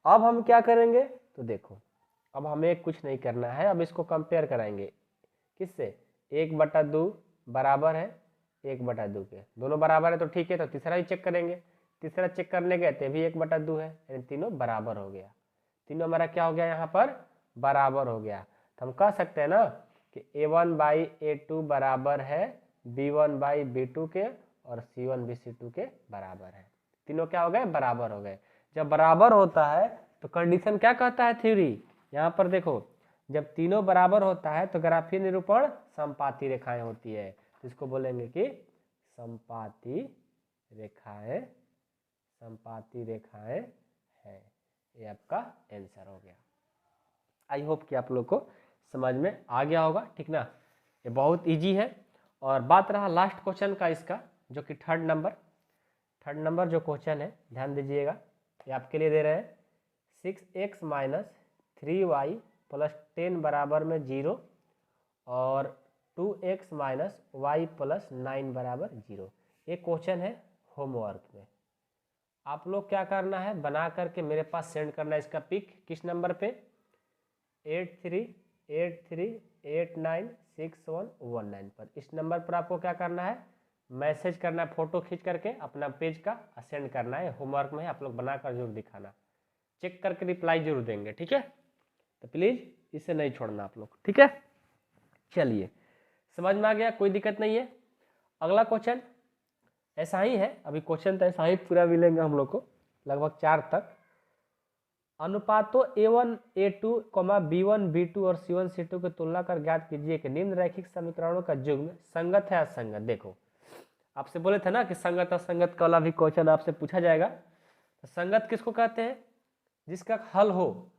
अब हम क्या करेंगे, तो देखो अब हमें कुछ नहीं करना है, अब इसको कंपेयर कराएंगे किससे, 1/2 बराबर है 1/2 के, दोनों बराबर है तो ठीक है, तो तीसरा ही चेक करेंगे। तीसरा चेक करने गए तो भी 1/2 है, यानी तीनों बराबर हो गया। तीनों हमारा क्या हो गया, यहाँ पर बराबर हो गया। तो हम कह सकते हैं ना कि A1 बाई A2 बराबर है B1 बाई B2 के और C1 भी C2 के बराबर है। तीनों क्या हो गए, बराबर हो गए। जब बराबर होता है तो कंडीशन क्या कहता है थ्योरी, यहाँ पर देखो, जब तीनों बराबर होता है तो ग्राफीय निरूपण समपाती रेखाएं होती है, तो इसको बोलेंगे कि समपाती रेखाएं, समपाती रेखाएं है। ये आपका आंसर हो गया। आई होप कि आप लोग को समझ में आ गया होगा, ठीक ना। ये बहुत इजी है। और बात रहा लास्ट क्वेश्चन का इसका, जो कि थर्ड नंबर जो क्वेश्चन है, ध्यान दीजिएगा, ये आपके लिए दे रहे हैं 6x माइनस 3y प्लस 10 बराबर में 0 और 2x माइनस वाई प्लस 9 बराबर 0। ये क्वेश्चन है होमवर्क में। आप लोग क्या करना है, बना करके मेरे पास सेंड करना है इसका पिक, किस नंबर पे, 8383896119 पर। इस नंबर पर आपको क्या करना है, मैसेज करना है, फोटो खींच करके अपना पेज का सेंड करना है। होमवर्क में आप लोग बनाकर जरूर दिखाना, चेक करके रिप्लाई जरूर देंगे, ठीक है। तो प्लीज़ इसे नहीं छोड़ना आप लोग, ठीक है। चलिए, समझ में आ गया, कोई दिक्कत नहीं है। अगला क्वेश्चन ऐसा ही है, अभी क्वेश्चन तो ऐसा ही पूरा मिलेंगे हम लोग को, लगभग 4 तक। अनुपातों A1 A2, B1 B2 और C1 C2 की तुलना कर ज्ञात कीजिए कि निम्न रैखिक समीकरणों का युग्म संगत है असंगत। देखो आपसे बोले थे ना कि संगत असंगत वाला भी क्वेश्चन आपसे पूछा जाएगा। तो संगत किसको कहते हैं, जिसका हल हो,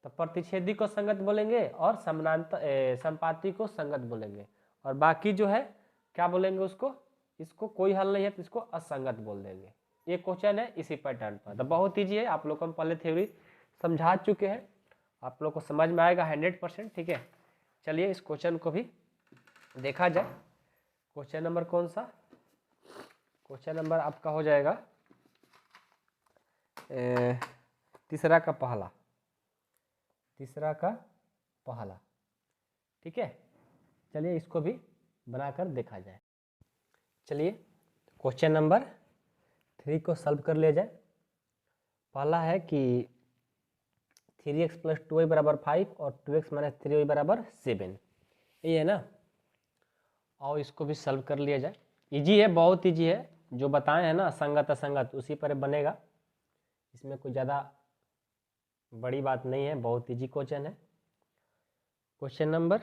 तो प्रतिच्छेदी को संगत बोलेंगे और समानांतर संपाती को संगत बोलेंगे, और बाकी जो है क्या बोलेंगे उसको, इसको कोई हल नहीं है तो इसको असंगत बोल देंगे। ये क्वेश्चन है इसी पैटर्न पर। तो बहुत ईजी है, आप लोग को हम पहले थ्योरी समझा चुके हैं, आप लोग को समझ में आएगा 100%, ठीक है। चलिए इस क्वेश्चन को भी देखा जाए। क्वेश्चन नंबर कौन सा, क्वेश्चन नंबर आपका हो जाएगा तीसरा का पहला, ठीक है। चलिए इसको भी बनाकर देखा जाए। चलिए क्वेश्चन नंबर 3 को सॉल्व कर लिया जाए। पहला है कि 3x प्लस 2y बराबर 5 और 2x माइनस 3y बराबर 7, ये है ना। और इसको भी सॉल्व कर लिया जाए। इजी है, बहुत इजी है, जो बताए हैं ना संगत असंगत उसी पर बनेगा, इसमें कोई ज़्यादा बड़ी बात नहीं है, बहुत इजी क्वेश्चन है। Question number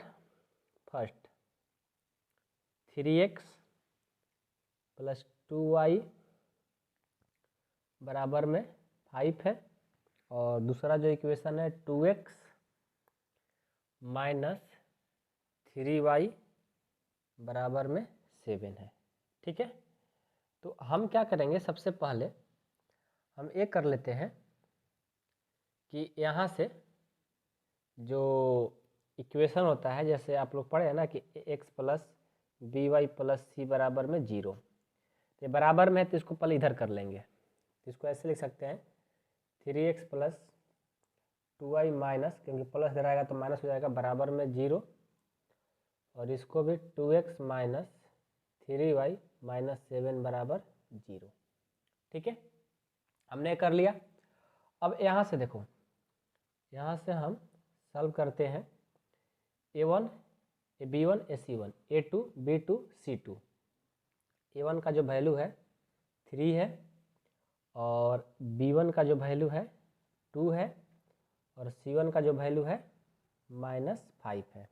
first, 3x plus 2y बराबर में 5 है, और दूसरा जो इक्वेशन है 2x माइनस 3y बराबर में 7 है, ठीक है। तो हम क्या करेंगे, सबसे पहले हम ये कर लेते हैं कि यहाँ से जो इक्वेशन होता है, जैसे आप लोग पढ़े हैं ना कि x plus B Y plus C बराबर में 0, ये बराबर में है तो इसको पहले इधर कर लेंगे। तो इसको ऐसे लिख सकते हैं 3x प्लस 2y माइनस, क्योंकि प्लस इधर आएगा तो माइनस हो जाएगा, बराबर में 0, और इसको भी 2x माइनस 3y माइनस 7 बराबर 0, ठीक है। हमने कर लिया। अब यहाँ से देखो, यहाँ से हम सॉल्व करते हैं। A1 ए B1 ए C1 A2 B2 C2। A1 का जो वैल्यू है 3 है और B1 का जो वैल्यू है 2 है और C1 का जो वैल्यू है -5 है।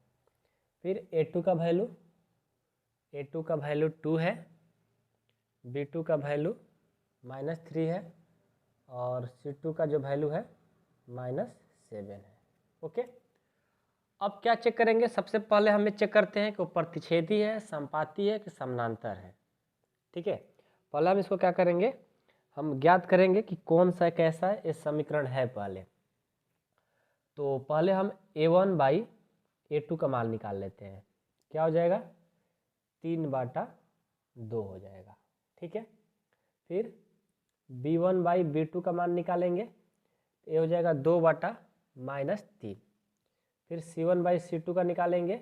फिर A2 का वैल्यू 2 है, B2 का वैल्यू -3 है और C2 का जो वैल्यू है -7 है। ओके, अब क्या चेक करेंगे? सबसे पहले हमें चेक करते हैं कि वो प्रतिच्छेदी है, संपाती है कि समानांतर है। ठीक है, पहले हम इसको क्या करेंगे, हम ज्ञात करेंगे कि कौन सा कैसा है, ये समीकरण है पहले। तो पहले हम A1/A2 का मान निकाल लेते हैं। क्या हो जाएगा? 3/2 हो जाएगा। ठीक है, फिर B1/B2 का मान निकालेंगे, ये हो जाएगा 2/-3। फिर C1/C2 का निकालेंगे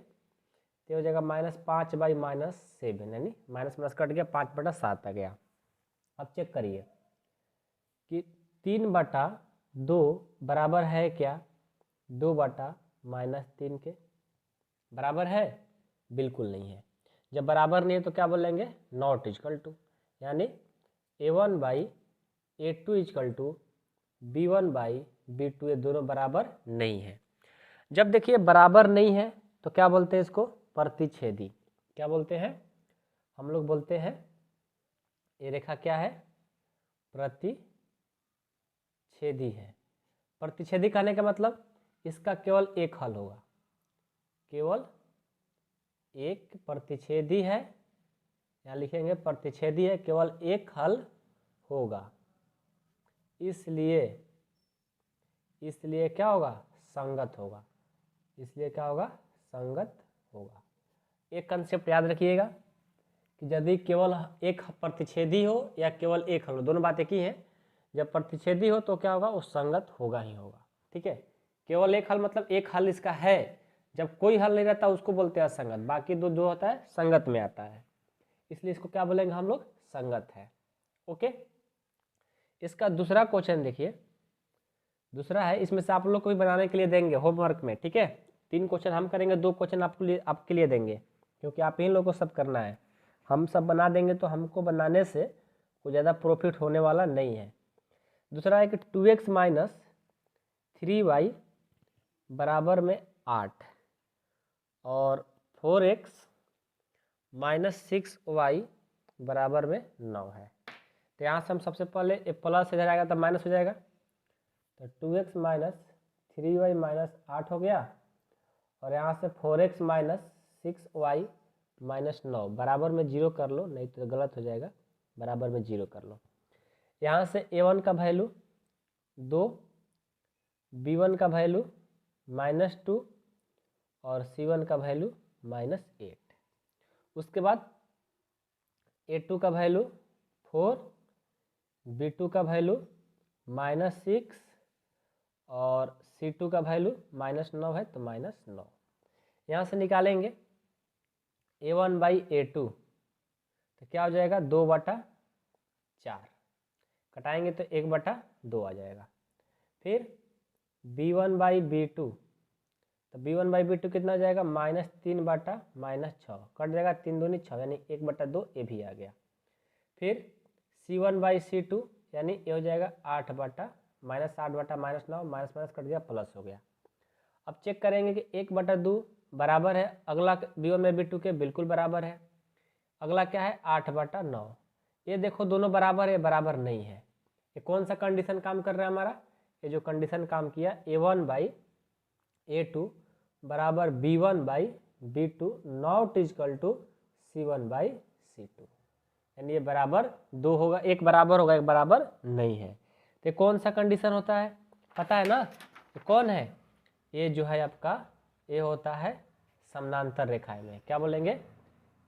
तो हो जाएगा -5/-7, यानी माइनस माइनस कट गया, 5/7 आ गया। अब चेक करिए कि 3/2 बराबर है क्या 2/-3 के? बराबर है? बिल्कुल नहीं है। जब बराबर नहीं है तो क्या बोलेंगे? नॉट इक्वल टू, यानी A1/A2 इक्वल टू B1/B2, ये दोनों बराबर नहीं है। जब देखिए बराबर नहीं है तो क्या बोलते हैं इसको? प्रतिच्छेदी। क्या बोलते हैं? हम लोग बोलते हैं ये रेखा क्या है? प्रतिच्छेदी है। प्रतिच्छेदी कहने का मतलब इसका केवल एक हल होगा, केवल एक प्रतिच्छेदी है, यहाँ लिखेंगे प्रतिच्छेदी है, केवल एक हल होगा। इसलिए क्या होगा? संगत होगा। इसलिए क्या होगा? संगत होगा। एक कंसेप्ट याद रखिएगा कि यदि केवल एक प्रतिच्छेदी हो या केवल एक हल हो, दोनों बात एक ही है। जब प्रतिच्छेदी हो तो क्या होगा? वो संगत होगा ही होगा। ठीक है, केवल एक हल मतलब एक हल इसका है। जब कोई हल नहीं रहता उसको बोलते हैं असंगत, बाकी दो जो होता है संगत में आता है, इसलिए इसको क्या बोलेंगे हम लोग? संगत है। ओके, इसका दूसरा क्वेश्चन देखिए, दूसरा है, इसमें से आप लोग को भी बनाने के लिए देंगे होमवर्क में। ठीक है, 3 क्वेश्चन हम करेंगे, 2 क्वेश्चन आपके लिए देंगे, क्योंकि आप ही लोग को सब करना है। हम सब बना देंगे तो हमको बनाने से कोई ज़्यादा प्रॉफिट होने वाला नहीं है। दूसरा है कि 2x - 3y बराबर में 8 और 4x - 6y बराबर में 9 है। तो यहाँ से हम सबसे पहले ये प्लस हो जाएगा तो माइनस हो जाएगा, तो 2x - 3y - 8 हो गया और यहाँ से 4x - 6y - 9 बराबर में 0 कर लो, नहीं तो गलत हो जाएगा, बराबर में 0 कर लो। यहाँ से A1 का वैल्यू 2, B1 का वैल्यू -2 और C1 का वैल्यू -8। उसके बाद A2 का वैल्यू 4, B2 का वैल्यू -6 और C2 का वैल्यू -9 है तो -9। यहाँ से निकालेंगे A1/A2 तो क्या हो जाएगा? 2/4, कटाएंगे तो 1/2 आ जाएगा। फिर B1/B2 तो B1/B2 कितना हो जाएगा? -3/-6, कट जाएगा, 3 दूनी 6, यानी 1/2 ये भी आ गया। फिर C1/C2 यानी ये हो जाएगा 8/, -8/-9, माइनस माइनस कट गया, प्लस हो गया। अब चेक करेंगे कि 1/2 बराबर है अगला B1/B2 के, बिल्कुल बराबर है। अगला क्या है? 8/9। ये देखो दोनों बराबर है, बराबर नहीं है। ये कौन सा कंडीशन काम कर रहा है हमारा? ये जो कंडीशन काम किया A1/A2 बराबर B1/B2 not equal to C1/C2, यानी ये बराबर 2 होगा, एक बराबर होगा, एक बराबर नहीं है। तो कौन सा कंडीशन होता है? पता है ना? तो कौन है? ये जो है आपका, ये होता है समानांतर रेखाएं में। क्या बोलेंगे?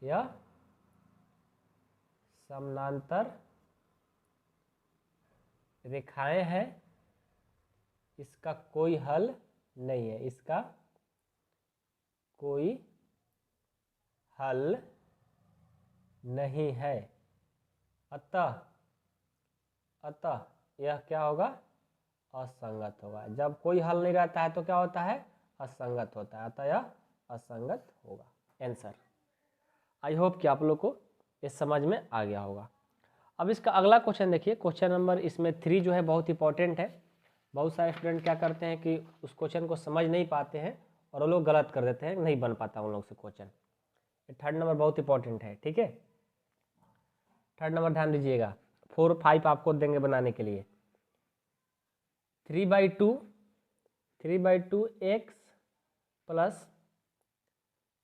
यह समानांतर रेखाएं हैं, इसका कोई हल नहीं है, इसका कोई हल नहीं है। अतः यह क्या होगा? असंगत होगा। जब कोई हल नहीं रहता है तो क्या होता है? असंगत होता है, अतः यह असंगत होगा। आंसर। आई होप कि आप लोग को ये समझ में आ गया होगा। अब इसका अगला क्वेश्चन देखिए, क्वेश्चन नंबर इसमें 3 जो है बहुत इंपॉर्टेंट है। बहुत सारे स्टूडेंट क्या करते हैं कि उस क्वेश्चन को समझ नहीं पाते हैं और वो लोग गलत कर देते हैं, नहीं बन पाता उन लोग से क्वेश्चन। थर्ड नंबर बहुत इंपॉर्टेंट है, ठीक है। थर्ड नंबर ध्यान दीजिएगा, 4 5 आपको देंगे बनाने के लिए। 3/2 x प्लस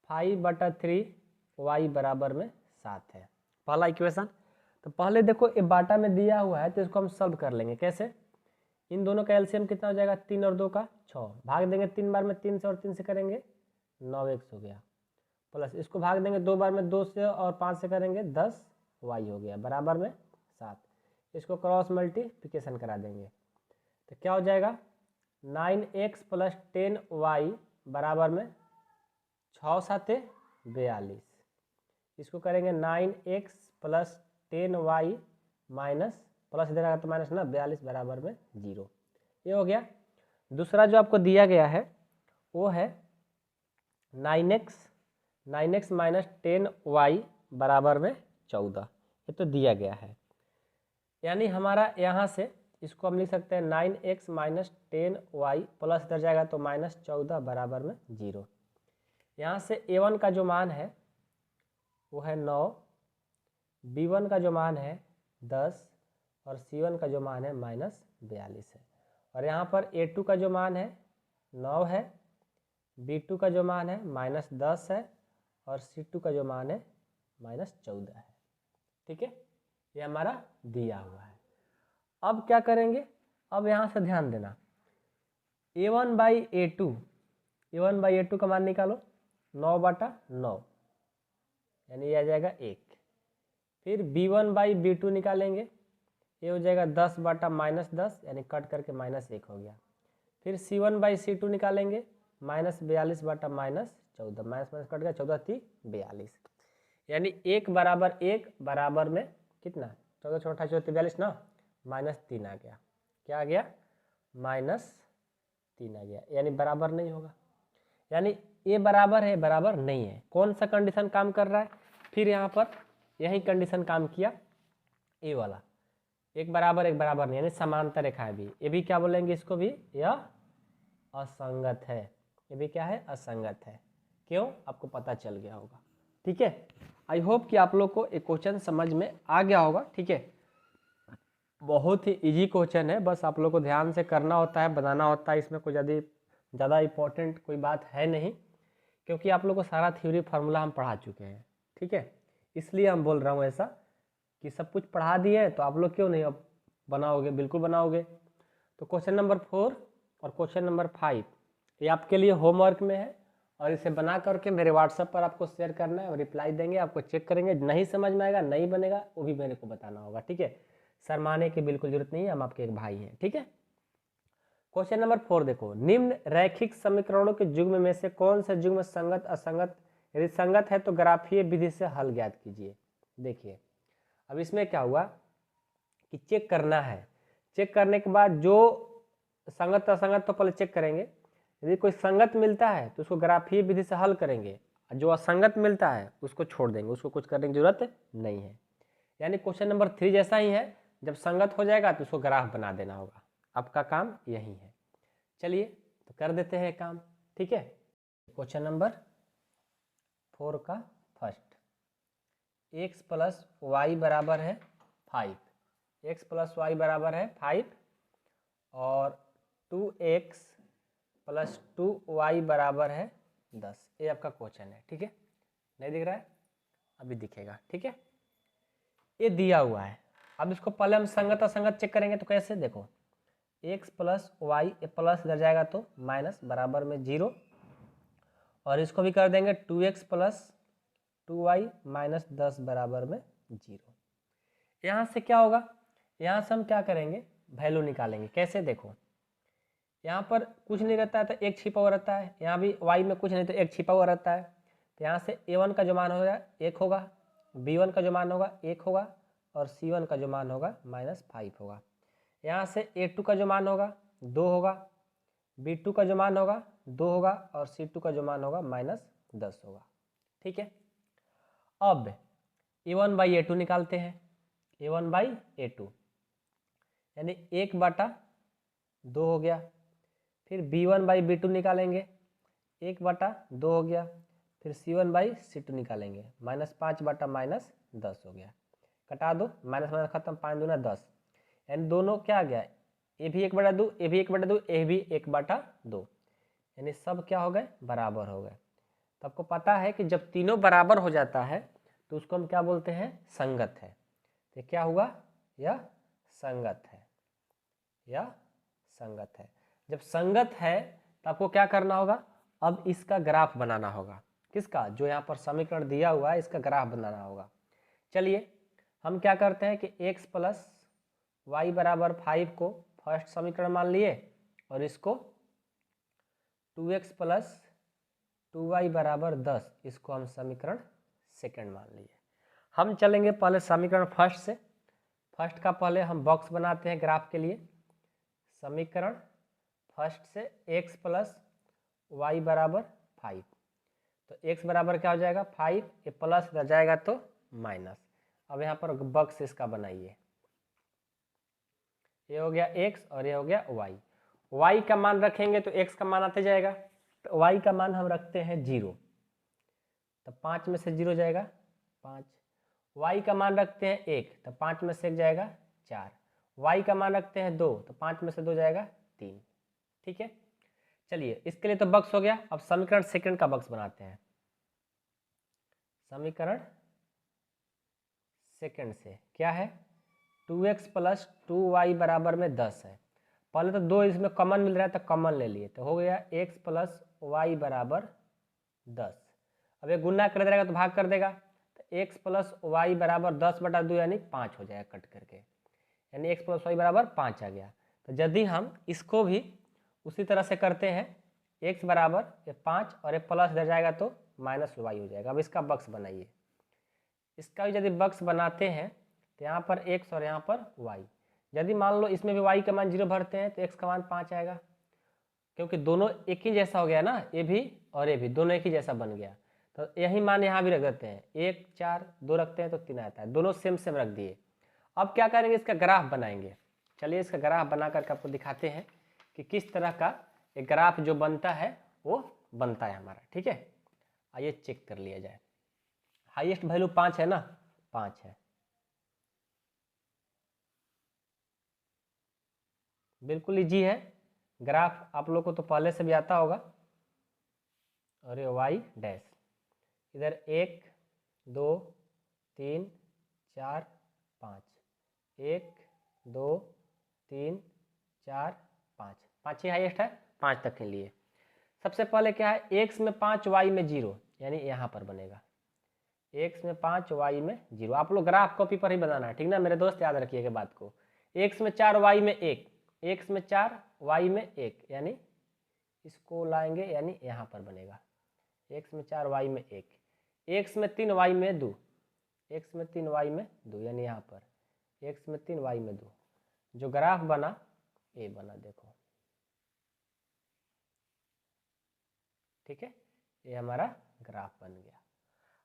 5/3 y बराबर में 7 है पहला इक्वेशन। तो पहले देखो ये बाटा में दिया हुआ है तो इसको हम सॉल्व कर लेंगे। कैसे? इन दोनों का एलसीएम कितना हो जाएगा? 3 और 2 का 6, भाग देंगे 3 बार में 3 से और 3 से करेंगे 9x हो गया, प्लस इसको भाग देंगे 2 बार में 2 से और 5 से करेंगे 10y हो गया, बराबर में 7। इसको क्रॉस मल्टीप्लिकेशन करा देंगे तो क्या हो जाएगा? 9x प्लस 10y बराबर में 6 7 42। इसको करेंगे 9x plus 10y minus, plus इधर आएगा तो माइनस ना, 42 बराबर में 0। ये हो गया। दूसरा जो आपको दिया गया है वो है 9x माइनस 10y बराबर में 14। ये तो दिया गया है, यानी हमारा यहाँ से इसको हम लिख सकते हैं 9x माइनस 10y प्लस इधर जाएगा तो माइनस 14 बराबर में 0। यहाँ से a1 का जो मान है वो है 9, b1 का जो मान है 10 और c1 का जो मान है माइनस 42 है। और यहाँ पर a2 का जो मान है 9 है, b2 का जो मान है माइनस 10 है और c2 का जो मान है माइनस 14 है। ठीक है, ये हमारा दिया हुआ है। अब क्या करेंगे? अब यहाँ से ध्यान देना, a1/a2 का मान निकालो, 9/9 यानी ये आ जाएगा 1। फिर b1/b2 निकालेंगे, ये हो जाएगा 10/-10 यानी कट करके -1 हो गया। फिर c1/c2 निकालेंगे, -42/-14 माइनस कट गया, 14 3 42 यानी 1 बराबर 1 बराबर में कितना? 14 × 28 = 42 ना, -3 आ गया। क्या आ गया? -3 आ गया, यानी बराबर नहीं होगा। यानी ये बराबर है, बराबर नहीं है। कौन सा कंडीशन काम कर रहा है? फिर यहाँ पर यही कंडीशन काम किया, ए वाला, एक बराबर नहीं, यानी समांतर रेखा है भी। ये भी क्या बोलेंगे इसको भी? यह असंगत है। ये भी क्या है? असंगत है। क्यों? आपको पता चल गया होगा। ठीक है, आई होप कि आप लोग को एक क्वेश्चन समझ में आ गया होगा। ठीक है, बहुत ही इजी क्वेश्चन है, बस आप लोग को ध्यान से करना होता है, बनाना होता है। इसमें कोई ज़्यादा इम्पोर्टेंट कोई बात है नहीं, क्योंकि आप लोग को सारा थ्योरी फार्मूला हम पढ़ा चुके हैं। ठीक है, इसलिए हम बोल रहा हूँ ऐसा कि सब कुछ पढ़ा दिए तो आप लोग क्यों नहीं अब बनाओगे? बिल्कुल बनाओगे। तो क्वेश्चन नंबर 4 और क्वेश्चन नंबर 5 ये आपके लिए होमवर्क में है, और इसे बना करके मेरे व्हाट्सएप पर आपको शेयर करना है और रिप्लाई देंगे, आपको चेक करेंगे। नहीं समझ में आएगा, नहीं बनेगा, वो भी मेरे को बताना होगा। ठीक है, शर्माने की बिल्कुल जरूरत नहीं है, हम आपके एक भाई हैं। ठीक है, क्वेश्चन नंबर 4 देखो, निम्न रैखिक समीकरणों के युग्म में से कौन सा युग्म संगत असंगत, यदि संगत है तो ग्राफीय विधि से हल ज्ञात कीजिए। देखिए, अब इसमें क्या हुआ कि चेक करना है। चेक करने के बाद जो संगत असंगत तो पहले चेक करेंगे, यदि कोई संगत मिलता है तो उसको ग्राफीय विधि से हल करेंगे, जो असंगत मिलता है उसको छोड़ देंगे, उसको कुछ करने की जरूरत नहीं है। यानी क्वेश्चन नंबर 3 जैसा ही है, जब संगत हो जाएगा तो उसको ग्राफ बना देना होगा। आपका काम यही है। चलिए तो कर देते हैं काम। ठीक है, क्वेश्चन नंबर 4 का फर्स्ट, x प्लस वाई बराबर है 5, x प्लस वाई बराबर है 5 और 2x प्लस 2y बराबर है 10। ये आपका क्वेश्चन है। ठीक है, नहीं दिख रहा है? अभी दिखेगा। ठीक है, ये दिया हुआ है। अब इसको पहले हम संगत असंगत चेक करेंगे। तो कैसे? देखो, x प्लस वाई, प्लस इधर जाएगा तो माइनस बराबर में 0, और इसको भी कर देंगे 2x प्लस 2y माइनस 10 बराबर में 0। यहाँ से क्या होगा? यहाँ से हम क्या करेंगे? वैल्यू निकालेंगे। कैसे? देखो, यहाँ पर कुछ नहीं रहता है तो एक छिपा हुआ रहता है, यहाँ भी y में कुछ नहीं तो एक छिपा हुआ रहता है। तो यहाँ से a1 का जो मान होगा 1 होगा, b1 का जो मान होगा 1 होगा, और c1 का जो मान होगा -5 होगा। यहाँ से a2 का जो मान होगा 2 होगा, b2 का जो मान होगा 2 होगा, और c2 का जो मान होगा -10 होगा। ठीक है। अब a1 बाई a2 निकालते हैं, a1 बाई a2 यानी 1/2 हो गया। फिर b1 बाई b2 निकालेंगे, 1/2 हो गया। फिर c1 बाई c2 निकालेंगे, -5/-10 हो गया। कटा दो, माइनस माइनस खत्म, 5 दूना 10, यानी दोनों क्या आ गया, ए भी 1/2, ए भी 1/2, ए भी 1/2, यानी सब क्या हो गए, बराबर हो गए। तो आपको पता है कि जब तीनों बराबर हो जाता है तो उसको हम क्या बोलते हैं, संगत है। तो क्या हुआ, यह संगत है, यह संगत है। जब संगत है तो आपको क्या करना होगा, अब इसका ग्राफ बनाना होगा। किसका, जो यहाँ पर समीकरण दिया हुआ है इसका ग्राफ बनाना होगा। चलिए हम क्या करते हैं कि x + y = 5 को फर्स्ट समीकरण मान लिए और इसको 2x + 2y = 10 इसको हम समीकरण सेकंड मान लिए। हम चलेंगे पहले समीकरण फर्स्ट से। फर्स्ट का पहले हम बॉक्स बनाते हैं ग्राफ के लिए। समीकरण फर्स्ट से x + y = 5, तो x बराबर क्या हो जाएगा 5, ये प्लस इधर जाएगा तो माइनस। अब यहाँ पर बॉक्स इसका बनाइए, ये हो गया x और ये हो गया y। y का मान रखेंगे तो x का मान आते जाएगा, तो y का मान हम रखते हैं 0, तो 5 में से 0 जाएगा 5। y का मान रखते हैं 1, तो 5 में से 1 जाएगा 4। y का मान रखते हैं 2, तो 5 में से 2 जाएगा 3। ठीक है, चलिए इसके लिए तो बॉक्स हो गया। अब समीकरण सेकंड का बॉक्स बनाते हैं। समीकरण सेकंड से क्या है, 2x + 2y = 10 है। पहले तो 2 इसमें कॉमन मिल रहा है तो कॉमन ले लिए, तो हो गया x + y = 10। अब ये गुना कर देगा तो भाग कर देगा, तो x + y = 10/2 यानी 5 हो जाएगा कट करके, यानी x + y = 5 आ गया। तो यदि हम इसको भी उसी तरह से करते हैं, x बराबर ये 5 और ये प्लस इधर जाएगा तो -y हो जाएगा। अब इसका बक्स बनाइए। इसका भी यदि बक्स बनाते हैं तो यहाँ पर x और यहाँ पर y, यदि मान लो इसमें भी y का मान 0 भरते हैं तो x का मान 5 आएगा, क्योंकि दोनों एक ही जैसा हो गया ना, ये भी और ये भी दोनों एक ही जैसा बन गया। तो यही मान यहाँ भी रख देते हैं, 1 4 2 रखते हैं तो 3 आता है, दोनों सेम सेम रख दिए। अब क्या करेंगे, इसका ग्राफ बनाएंगे। चलिए इसका ग्राफ बना करके आपको दिखाते हैं कि किस तरह का एक ग्राफ जो बनता है वो बनता है हमारा। ठीक है, आइए चेक कर लिया जाए। हाईएस्ट वैल्यू 5 है ना, 5 है, बिल्कुल इजी है। ग्राफ आप लोग को तो पहले से भी आता होगा। और ये y डैश, इधर 1 2 3 4 5, 1 2 3 4 5, 5 ही हाईएस्ट है, 5 तक के लिए। सबसे पहले क्या है, x में 5 y में 0, यानी यहाँ पर बनेगा x में 5 y में 0। आप लोग ग्राफ कॉपी पर ही बनाना है, ठीक ना मेरे दोस्त, याद रखिएगा बात को। x में 4 y में 1, x में 4 y में 1, यानी इसको लाएंगे यानी यहाँ पर बनेगा x में 4 y में 1, x में 3 y में 2, x में 3 y में 2, यानी यहाँ पर x में 3 y में 2। जो ग्राफ बना ये बना, देखो ठीक है, ये हमारा ग्राफ बन गया।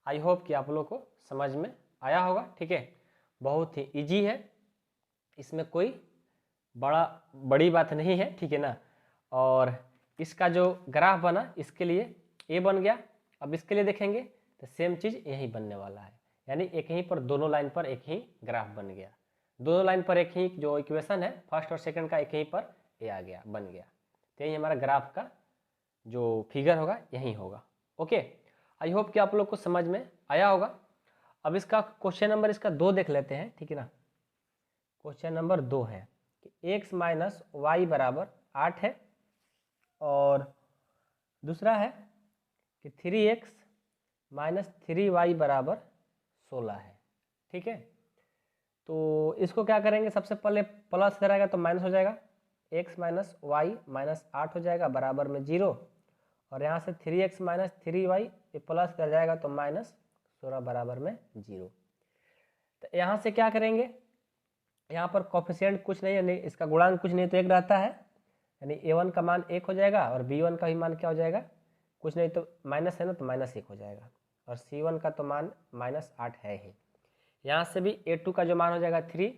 आई होप कि आप लोग को समझ में आया होगा। ठीक है, बहुत ही इजी है, इसमें कोई बड़ी बात नहीं है, ठीक है ना। और इसका जो ग्राफ बना इसके लिए ए बन गया। अब इसके लिए देखेंगे तो सेम चीज़ यही बनने वाला है, यानी एक ही पर दोनों लाइन पर एक ही ग्राफ बन गया, दोनों लाइन पर एक ही जो इक्वेशन है फर्स्ट और सेकंड का एक ही पर ए आ गया, बन गया। तो यही हमारा ग्राफ का जो फिगर होगा यही होगा। ओके, आई होप कि आप लोग को समझ में आया होगा। अब इसका क्वेश्चन नंबर इसका 2 देख लेते हैं, ठीक है ना। क्वेश्चन नंबर 2 है कि x - y = 8 है, और दूसरा है कि 3x - 3y = 16 है। ठीक है, तो इसको क्या करेंगे, सबसे पहले प्लस इधर आएगा तो माइनस हो जाएगा, x - y -8 हो जाएगा बराबर में 0, और यहाँ से 3x - 3y ये प्लस कर जाएगा तो -16 बराबर में 0। तो यहाँ से क्या करेंगे, यहाँ पर कोफिशिएंट कुछ नहीं है, इसका गुणांक कुछ नहीं तो 1 रहता है, यानी a1 का मान 1 हो जाएगा और b1 का भी मान क्या हो जाएगा, कुछ नहीं तो माइनस है ना तो -1 हो जाएगा। और C1 का तो मान -8 है ही। यहाँ से भी A2 का जो मान हो जाएगा 3,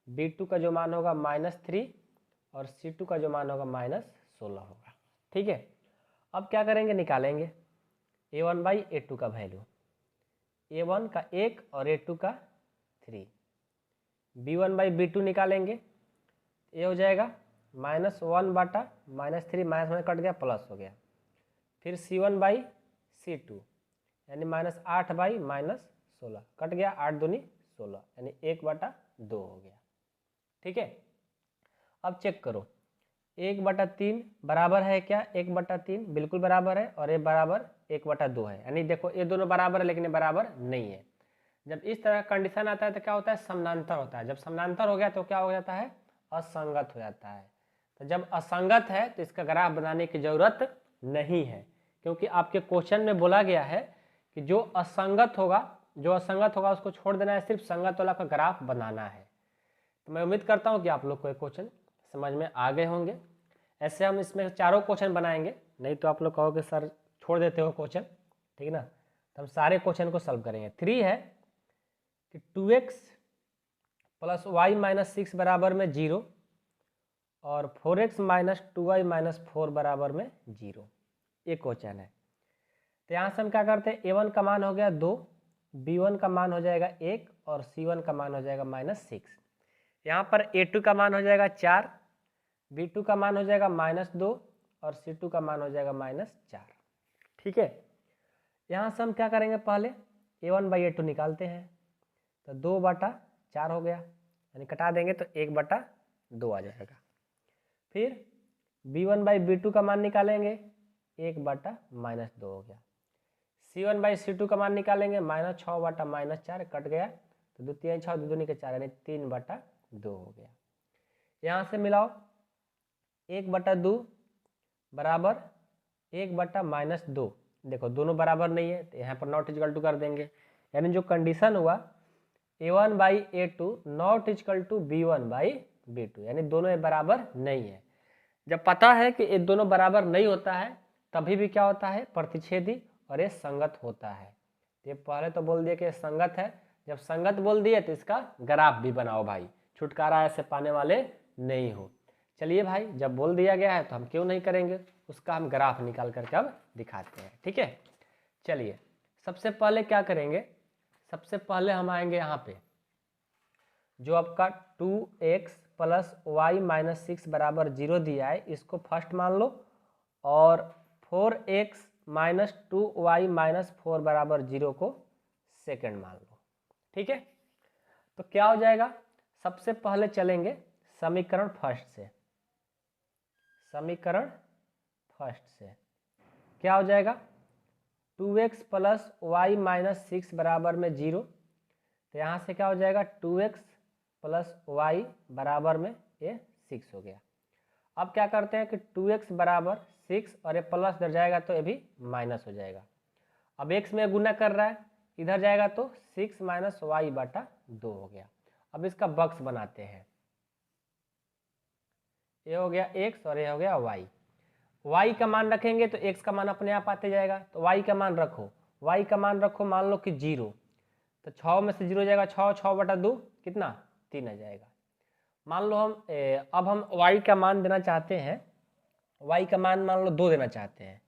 B2 का जो मान होगा -3 और C2 का जो मान होगा -16 होगा। ठीक है, अब क्या करेंगे, निकालेंगे A1/A2 का वैल्यू, A1 का 1 और A2 का 3, B1/B2 निकालेंगे, ये हो जाएगा -1/-3, -1 कट गया, प्लस हो गया। फिर C1/C2 यानी -8/-16 कट गया, 8 दूनी 16 यानी 1/2 हो गया। ठीक है, अब चेक करो 1/3 बराबर है क्या, 1/3 बिल्कुल बराबर है, और ये बराबर 1/2 है, यानी देखो ये दोनों बराबर है लेकिन ये बराबर नहीं है। जब इस तरह का कंडीशन आता है तो क्या होता है, समानांतर होता है। जब समानांतर हो गया तो क्या हो जाता है, असंगत हो जाता है। तो जब असंगत है तो इसका ग्राफ बनाने की जरूरत नहीं है, क्योंकि आपके क्वेश्चन में बोला गया है कि जो असंगत होगा उसको छोड़ देना है, सिर्फ संगत वाला का ग्राफ बनाना है। तो मैं उम्मीद करता हूँ कि आप लोग को ये क्वेश्चन समझ में आ गए होंगे। ऐसे हम इसमें चारों क्वेश्चन बनाएंगे, नहीं तो आप लोग कहोगे सर छोड़ देते हो क्वेश्चन, ठीक है ना। तो हम सारे क्वेश्चन को सॉल्व करेंगे। 3 है कि 2x + y - 6 बराबर में 0 और 4x - 2y - 4 बराबर में 0, ये क्वेश्चन है। तो यहाँ से हम क्या करते हैं, A1 का मान हो गया 2, B1 का मान हो जाएगा 1 और C1 का मान हो जाएगा -6। यहाँ पर A2 का मान हो जाएगा 4, B2 का मान हो जाएगा -2 और C2 का मान हो जाएगा -4। ठीक है, यहाँ से हम क्या करेंगे, पहले A1/A2 निकालते हैं, तो 2/4 हो गया, यानी कटा देंगे तो 1/2 आ जाएगा। फिर B1/B2 का मान निकालेंगे, 1/-2 हो गया। C1/C2 का मान निकालेंगे, -6/-4 कट गया, तो 2 3 6 2 दूनी के 4 यानी 3/2 हो गया। यहाँ से मिलाओ 1/2 बराबर 1/-2, देखो दोनों बराबर नहीं है तो यहाँ पर नॉट इक्वल टू कर देंगे, यानी जो कंडीशन हुआ A1/A2 not equal to B1/B2, यानी दोनों ये बराबर नहीं है। जब पता है कि ये दोनों बराबर नहीं होता है तभी भी क्या होता है, प्रतिच्छेदी, और ये संगत होता है। ये पहले तो बोल दिया कि संगत है, जब संगत बोल दिए तो इसका ग्राफ भी बनाओ भाई, छुटकारा ऐसे पाने वाले नहीं हो। चलिए भाई, जब बोल दिया गया है तो हम क्यों नहीं करेंगे, उसका हम ग्राफ निकाल करके अब दिखाते हैं। ठीक है, चलिए सबसे पहले क्या करेंगे, सबसे पहले हम आएंगे यहाँ पे, जो आपका 2x + y - 6 बराबर 0 दिया है, इसको फर्स्ट मान लो, और 4x - 2y - 4 बराबर 0 को सेकंड मान लो। ठीक है, तो क्या हो जाएगा, सबसे पहले चलेंगे समीकरण फर्स्ट से, समीकरण फर्स्ट से क्या हो जाएगा, 2x + y - 6 बराबर में 0, तो यहाँ से क्या हो जाएगा, 2x + y बराबर में ये 6 हो गया। अब क्या करते हैं कि 2x बराबर 6 और ये प्लस इधर जाएगा तो ये भी माइनस हो जाएगा। अब x में गुना कर रहा है, इधर जाएगा तो 6 - y/2 हो गया। अब इसका बक्स बनाते हैं, ये हो गया x और ये हो गया y। y का मान रखेंगे तो x का मान अपने आप आते जाएगा, तो y का मान रखो, y का मान रखो, मान लो कि 0, तो 6 में से 0 जाएगा 6, 6/2 कितना, 3 आ जाएगा। मान लो हम अब हम y का मान देना चाहते हैं, y का मान मान लो 2 देना चाहते हैं।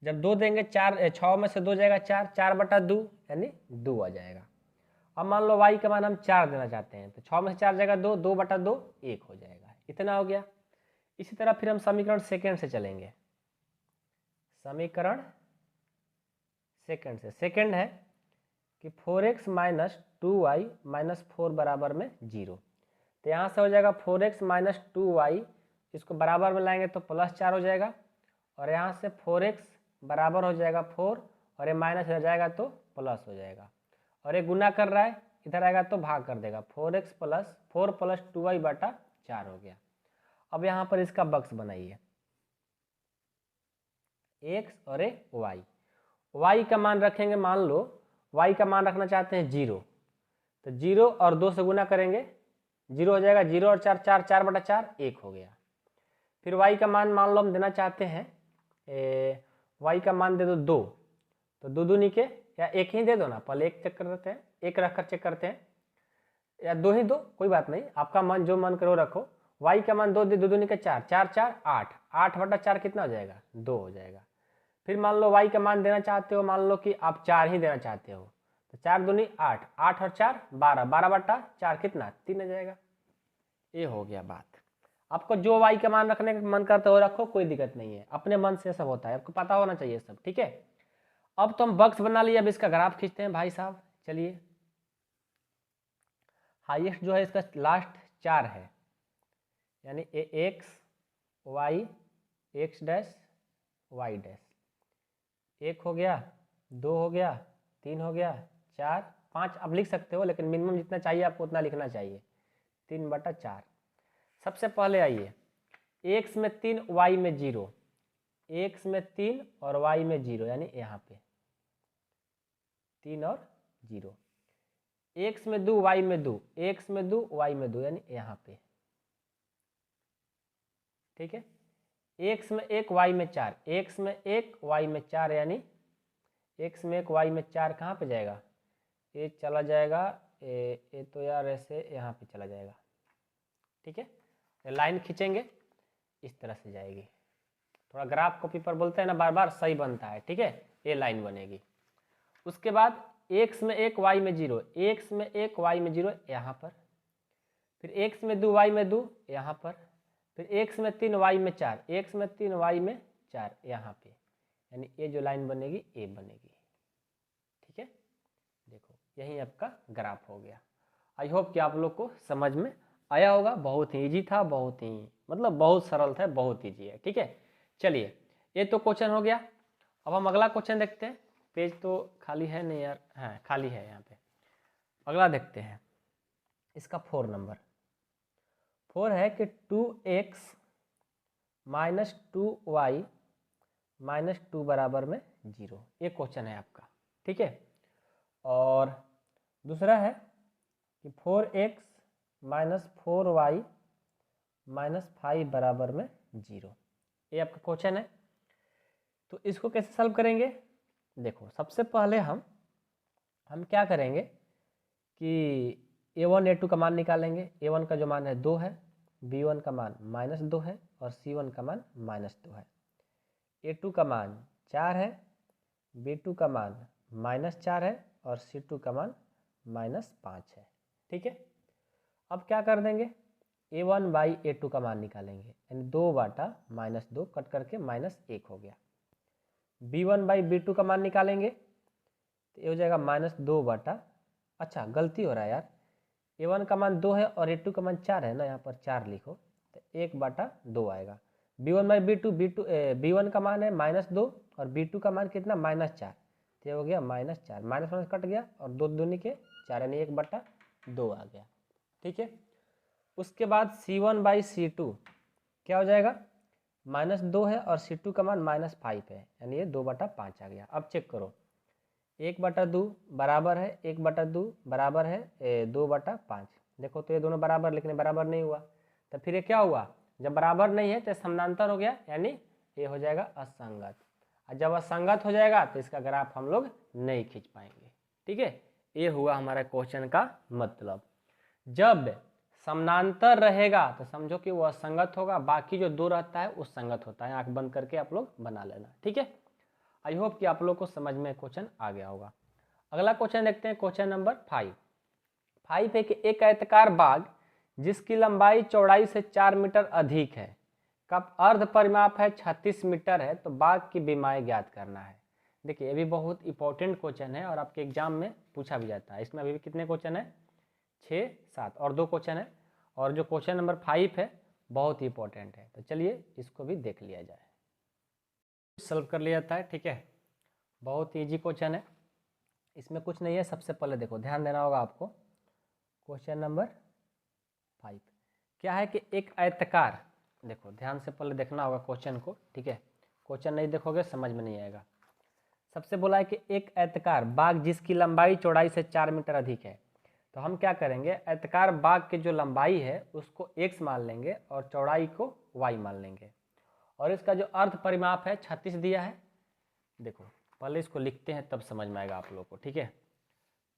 जब 2 देंगे 6 में से 2 जाएगा 4, 4/2 यानी 2 आ जाएगा। अब मान लो y का मान हम 4 देना चाहते हैं, तो 6 में से 4 जाएगा 2, 2/2 1 हो जाएगा, इतना हो गया। इसी तरह फिर हम समीकरण सेकेंड से चलेंगे, समीकरण सेकेंड से, सेकेंड है कि 4x - 2y - 4 बराबर में 0, तो यहाँ से हो जाएगा 4x - 2y, इसको बराबर में लाएंगे तो +4 हो जाएगा, और यहाँ से 4x बराबर हो जाएगा 4 और ये माइनस हो जाएगा तो प्लस हो जाएगा, और ये गुना कर रहा है, इधर आएगा तो भाग कर देगा, 4x + 4 + 2y/4 हो गया। अब यहाँ पर इसका बक्स बनाइए, x और y, y का मान रखेंगे, मान लो y का मान रखना चाहते हैं 0, तो 0 और 2 से गुना करेंगे, 0 हो जाएगा, 0 और 4 4, 4/4 1 हो गया। फिर y का मान लो हम देना चाहते हैं, y का मान दे दो 2, तो 2 दूनी के या एक ही दे दो ना, पहले एक चेक कर देते हैं, एक रख कर चेक करते हैं, या दो ही दो, कोई बात नहीं, आपका मन जो मन करो रखो। y का मान 2 दे 2 दूनी के 4, 4 4 8, 8/4 कितना हो जाएगा, 2 हो जाएगा। फिर मान लो y का मान देना चाहते हो, मान लो कि आप 4 ही देना चाहते हो, तो 4 दूनी 8, 8 और 4 12, 12/4 कितना 3 हो जाएगा। ये हो गया बात। आपको जो y का मान रखने का मन करता हो रखो, कोई दिक्कत नहीं है, अपने मन से सब होता है, आपको पता होना चाहिए सब, ठीक है। अब तो हम बक्स बना लिए, अब इसका ग्राफ खींचते हैं भाई साहब। चलिए, हाईएस्ट जो है इसका लास्ट 4 है, यानी x y x dash y dash, 1 हो गया, 2 हो गया, 3 हो गया, 4 5 आप लिख सकते हो, लेकिन मिनिमम जितना चाहिए आपको उतना लिखना चाहिए, 3/4। सबसे पहले आइए, x में 3 y में 0, x में 3 और y में 0, यानी यहाँ पे 3 और 0, x में 2 y में 2, x में 2 y में 2, यानी यहाँ पे, ठीक है। x में 1 y में 4, x में 1 y में 4, यानी x में 1 y में 4 कहाँ पे जाएगा, ये चला जाएगा, ये तो यार ऐसे यहाँ पे चला जाएगा, ठीक है। लाइन खींचेंगे, इस तरह से जाएगी, थोड़ा ग्राफ कॉपी पर बोलते हैं ना बार बार, सही बनता है, ठीक है। ये लाइन बनेगी। उसके बाद x में 1 y में 0, x में 1 y में 0 यहाँ पर, फिर x में 2 y में 2 यहाँ पर, फिर x में 3 y में 4, x में 3 y में 4 यहाँ पे, यानी ये जो लाइन बनेगी ये बनेगी, ठीक है। देखो यही आपका ग्राफ हो गया। आई होप कि आप लोग को समझ में आया होगा, बहुत ही ईजी था, बहुत ही मतलब बहुत सरल था, बहुत ईजी है, ठीक है। चलिए, ये तो क्वेश्चन हो गया। अब हम अगला क्वेश्चन देखते हैं। पेज तो खाली है नहीं यार, हाँ खाली है यहाँ पे। अगला देखते हैं, इसका 4 नंबर 4 है कि 2x माइनस 2y माइनस 2 बराबर में 0, ये क्वेश्चन है आपका, ठीक है। और दूसरा है कि 4x माइनस 4y माइनस 5 बराबर में 0, ये आपका क्वेश्चन है। तो इसको कैसे सॉल्व करेंगे, देखो सबसे पहले हम क्या करेंगे कि a1 a2 का मान निकालेंगे। a1 का जो मान है 2 है, b1 का मान -2 है और c1 का मान -2 है। a2 का मान 4 है, b2 का मान -4 है और c2 का मान -5 है, ठीक है। अब क्या कर देंगे, a1/a2 का मान निकालेंगे, यानी 2/-2 कट करके -1 हो गया। b1/b2 का मान निकालेंगे तो ये हो जाएगा -2 अच्छा गलती हो रहा है यार, a1 का मान 2 है और a2 का मान 4 है ना, यहाँ पर 4 लिखो तो 1/2 आएगा। b1/b2 b1 का मान है -2 और b2 का मान कितना -4, तो ये हो गया -4, माइनस कट गया और 2 दूनी के 4, यानी 1/2 आ गया, ठीक है। उसके बाद c1/c2 क्या हो जाएगा, -2 है और c2 का मान -5 है, यानी ये 2/5 आ गया। अब चेक करो, 1/2 बराबर है 1/2 बराबर है 2/5, देखो तो ये दोनों बराबर, लेकिन बराबर नहीं हुआ, तो फिर ये क्या हुआ, जब बराबर नहीं है तो समानांतर हो गया, यानी ये हो जाएगा असंगत। और जब असंगत हो जाएगा तो इसका ग्राफ हम लोग नहीं खींच पाएंगे, ठीक है। ये हुआ हमारा क्वेश्चन का मतलब। जब समानांतर रहेगा तो समझो कि वो असंगत होगा, बाकी जो 2 रहता है वो संगत होता है। आंख बंद करके आप लोग बना लेना, ठीक है। आई होप कि आप लोग को समझ में क्वेश्चन आ गया होगा। अगला क्वेश्चन देखते हैं, क्वेश्चन नंबर 5 है कि एक आयताकार बाग जिसकी लंबाई चौड़ाई से 4 मीटर अधिक है, का अर्ध परिमाप है 36 मीटर है, तो बाग की बीमाएं ज्ञात करना है। देखिए ये भी बहुत इंपॉर्टेंट क्वेश्चन है और आपके एग्जाम में पूछा भी जाता है। इसमें अभी भी कितने क्वेश्चन है, 6 7 और 2 क्वेश्चन है, और जो क्वेश्चन नंबर 5 है बहुत ही इंपॉर्टेंट है, तो चलिए इसको भी देख लिया जाए, सॉल्व कर लिया जाता है, ठीक है। बहुत ईजी क्वेश्चन है, इसमें कुछ नहीं है। सबसे पहले देखो, ध्यान देना होगा आपको, क्वेश्चन नंबर 5 क्या है कि एक आयताकार, देखो ध्यान से पहले देखना होगा क्वेश्चन को, ठीक है। क्वेश्चन नहीं देखोगे समझ में नहीं आएगा। सबसे बोला है कि एक आयताकार बाग जिसकी लंबाई चौड़ाई से 4 मीटर अधिक है, तो हम क्या करेंगे, आयताकार बाग की जो लंबाई है उसको x मान लेंगे और चौड़ाई को y मान लेंगे, और इसका जो अर्ध परिमाप है 36 दिया है। देखो पहले इसको लिखते हैं तब समझ में आएगा आप लोगों को, ठीक है।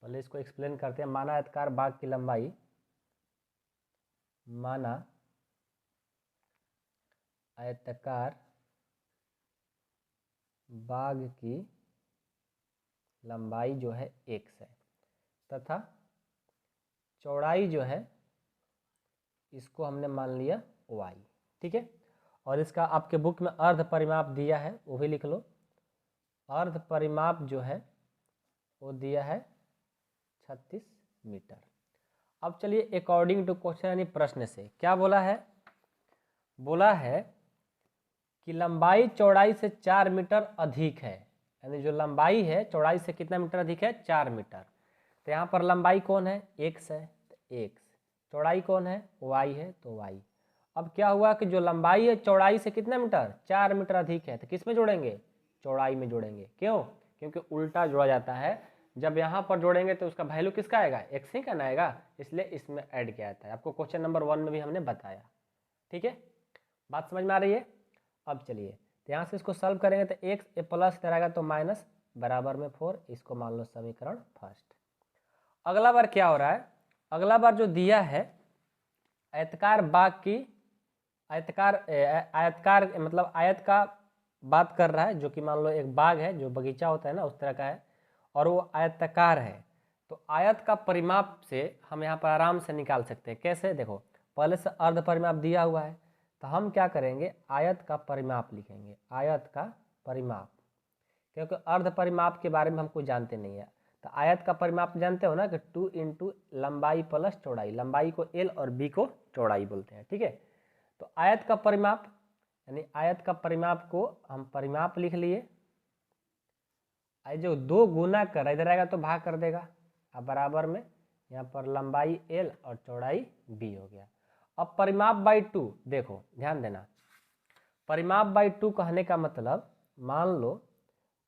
पहले इसको एक्सप्लेन करते हैं। माना आयताकार बाग की लंबाई, माना आयताकार बाग की लंबाई जो है x है तथा चौड़ाई जो है इसको हमने मान लिया y, ठीक है। और इसका आपके बुक में अर्ध परिमाप दिया है, वो भी लिख लो। अर्ध परिमाप जो है वो दिया है 36 मीटर। अब चलिए अकॉर्डिंग टू क्वेश्चन यानी प्रश्न से क्या बोला है, बोला है कि लंबाई चौड़ाई से 4 मीटर अधिक है, यानी जो लंबाई है चौड़ाई से कितना मीटर अधिक है, 4 मीटर। तो यहाँ पर लंबाई कौन है, x है, तो x, चौड़ाई कौन है, y है, तो y। अब क्या हुआ कि जो लंबाई है चौड़ाई से कितना मीटर, 4 मीटर अधिक है, तो किस में जोड़ेंगे, चौड़ाई में जोड़ेंगे। क्यों, क्योंकि उल्टा जोड़ा जाता है। जब यहाँ पर जोड़ेंगे तो उसका वैल्यू किसका आएगा, x ही का ना आएगा, इसलिए इसमें ऐड किया जाता है। आपको क्वेश्चन नंबर 1 में भी हमने बताया, ठीक है। बात समझ में आ रही है। अब चलिए तो यहाँ से इसको सॉल्व करेंगे तो x प्लस इधर आएगा तो माइनस बराबर में 4, इसको मान लो समीकरण फर्स्ट। अगला बार क्या हो रहा है, अगला बार जो दिया है आयताकार बाग की, आयताकार मतलब आयत का बात कर रहा है, जो कि मान लो एक बाग है, जो बगीचा होता है ना उस तरह का है, और वो आयताकार है। तो आयत का परिमाप से हम यहाँ पर आराम से निकाल सकते हैं। कैसे, देखो पहले से अर्ध परिमाप दिया हुआ है, तो हम क्या करेंगे, आयत का परिमाप लिखेंगे, आयत का परिमाप, क्योंकि अर्ध परिमाप के बारे में हमको जानते नहीं है। तो आयत का परिमाप जानते हो ना कि 2 इंटू लंबाई प्लस चौड़ाई, लंबाई को l और b को चौड़ाई बोलते हैं, ठीक है। तो आयत का परिमाप यानी आयत का परिमाप को हम परिमाप लिख लिए, जो 2 गुना कर इधर आएगा तो भाग कर देगा, अब बराबर में यहाँ पर लंबाई l और चौड़ाई b हो गया। अब परिमाप बाई 2, देखो ध्यान देना, परिमाप बाई 2 कहने का मतलब, मान लो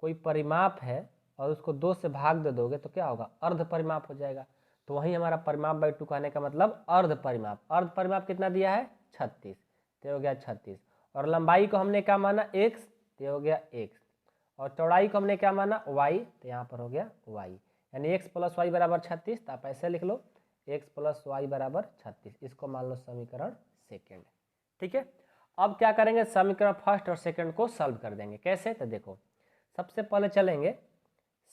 कोई परिमाप है और उसको 2 से भाग दे दोगे तो क्या होगा, अर्ध परिमाप हो जाएगा। तो वही हमारा परिमाप बाई 2 कहने का मतलब अर्ध परिमाप। अर्ध परिमाप कितना दिया है, 36, तो हो गया 36। और लंबाई को हमने क्या माना, x, तो हो गया x, और चौड़ाई को हमने क्या माना, y, तो यहाँ पर हो गया y, यानी x प्लस वाई बराबर 36। तो आप ऐसे लिख लो, x प्लस वाई बराबर 36, इसको मान लो समीकरण सेकेंड, ठीक है। अब क्या करेंगे, समीकरण फर्स्ट और सेकंड को सॉल्व कर देंगे। कैसे, तो देखो सबसे पहले चलेंगे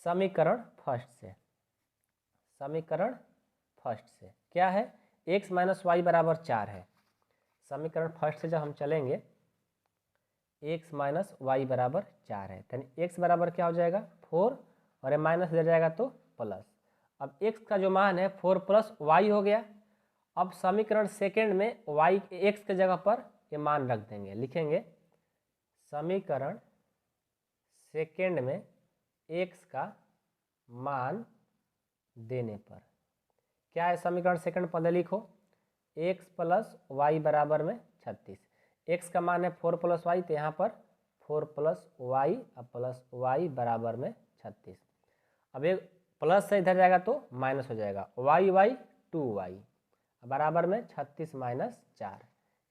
समीकरण फर्स्ट से। समीकरण फर्स्ट से क्या है, x माइनस वाई बराबर 4 है। समीकरण फर्स्ट से जब हम चलेंगे, x माइनस वाई बराबर 4 है, यानी x बराबर क्या हो जाएगा, 4, और ये माइनस ले जाएगा तो प्लस। अब x का जो मान है 4 प्लस वाई हो गया। अब समीकरण सेकेंड में y x के जगह पर ये मान रख देंगे, लिखेंगे समीकरण सेकेंड में x का मान देने पर क्या है, समीकरण सेकंड पहले लिखो, x प्लस वाई बराबर में 36, x का मान है 4 प्लस वाई, तो यहाँ पर 4 प्लस वाई अब प्लस वाई बराबर में 36। अब एक प्लस से इधर जाएगा तो माइनस हो जाएगा, वाई वाई 2y बराबर में 36 माइनस 4,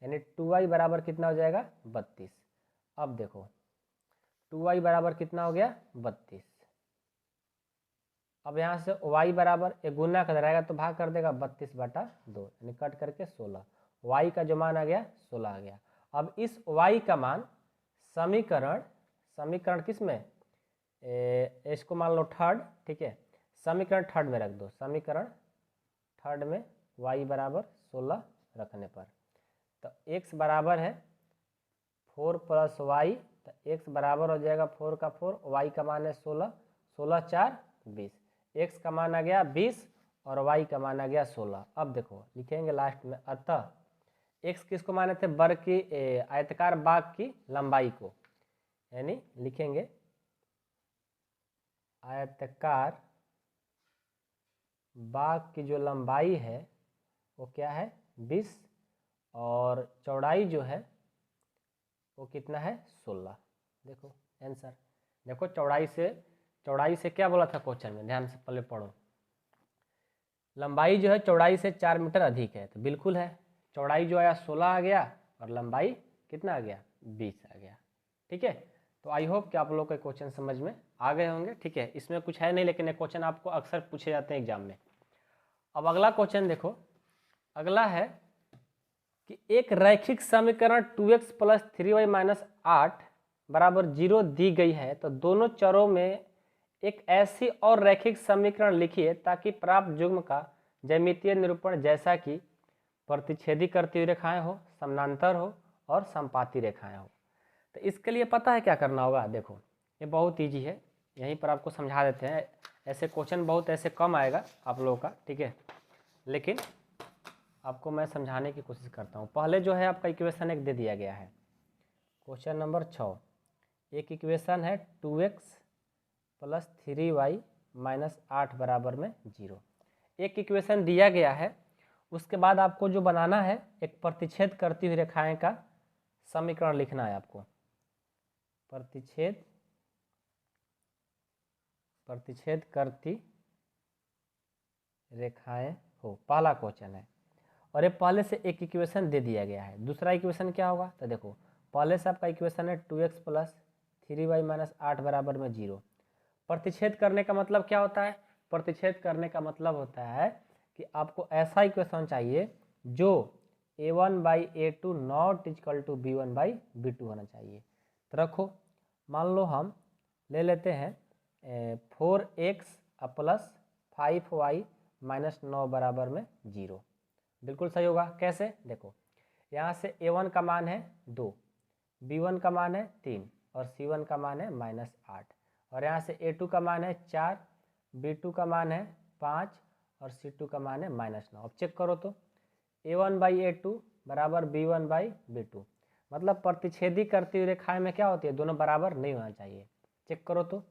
यानी 2y बराबर कितना हो जाएगा, 32। अब देखो 2y बराबर कितना हो गया, 32। अब यहाँ से y बराबर एक गुना कर रहेगा तो भाग कर देगा 32/2, यानी कट करके 16, y का जो मान आ गया 16 आ गया। अब इस y का मान समीकरण किस में, इसको मान लो थर्ड, ठीक है, समीकरण थर्ड में रख दो। समीकरण थर्ड में y बराबर 16 रखने पर तो x बराबर है 4 प्लस वाई, तो x बराबर हो जाएगा 4 का 4, y का मान है 16, 16 4 20, x का मान आ गया 20 और y का मान आ गया 16। अब देखो लिखेंगे लास्ट में, अतः x किसको माने थे, वर्ग की आयताकार बाग की लंबाई को, यानी लिखेंगे आयताकार बाग की जो लंबाई है वो क्या है 20, और चौड़ाई जो है वो कितना है 16। देखो आंसर, देखो चौड़ाई से क्या बोला था क्वेश्चन में, ध्यान से पहले पढ़ो। लंबाई जो है चौड़ाई से 4 मीटर अधिक है, तो बिल्कुल है, चौड़ाई जो आया 16 आ गया और लंबाई कितना आ गया 20 आ गया, ठीक है। तो आई होप कि आप लोग के क्वेश्चन समझ में आ गए होंगे। ठीक है, इसमें कुछ है नहीं, लेकिन ये क्वेश्चन आपको अक्सर पूछे जाते हैं एग्जाम में। अब अगला क्वेश्चन देखो, अगला है कि एक रैखिक समीकरण 2x प्लस 3y माइनस 8 बराबर 0 दी गई है, तो दोनों चरों में एक ऐसी और रैखिक समीकरण लिखिए ताकि प्राप्त युग्म का ज्यामितीय निरूपण जैसा कि प्रतिच्छेदी करती हुई रेखाएं हो, समानांतर हो और समपाती रेखाएं हो। तो इसके लिए पता है क्या करना होगा, देखो ये बहुत ईजी है, यहीं पर आपको समझा देते हैं। ऐसे क्वेश्चन बहुत ऐसे कम आएगा आप लोगों का, ठीक है, लेकिन आपको मैं समझाने की कोशिश करता हूँ। पहले जो है आपका इक्वेशन एक दे दिया गया है, क्वेश्चन नंबर 6। एक इक्वेशन है 2x प्लस 3y माइनस 8 बराबर में 0। एक इक्वेशन दिया गया है, उसके बाद आपको जो बनाना है एक प्रतिच्छेद करती हुई रेखाएं का समीकरण लिखना है आपको। प्रतिच्छेद करती रेखाएं हो, पहला क्वेश्चन है। और ये पहले से एक इक्वेशन दे दिया गया है। दूसरा इक्वेशन क्या होगा, तो देखो पहले से आपका इक्वेशन है 2x प्लस 3y माइनस 8 बराबर में 0। प्रतिच्छेद करने का मतलब क्या होता है, प्रतिच्छेद करने का मतलब होता है कि आपको ऐसा इक्वेशन चाहिए जो a1/a2 not equal to b1/b2 होना चाहिए। तो रखो, मान लो हम ले लेते हैं 4x प्लस 5y माइनस 9 बराबर में 0। बिल्कुल सही होगा। कैसे, देखो यहाँ से a1 का मान है 2, b1 का मान है 3 और c1 का मान है -8, और यहाँ से a2 का मान है 4, b2 का मान है 5 और c2 का मान है -9। अब चेक करो तो a1/a2 बराबर b1/b2, मतलब प्रतिच्छेदी करती हुई रेखाएं में क्या होती है, दोनों बराबर नहीं होना चाहिए। चेक करो तो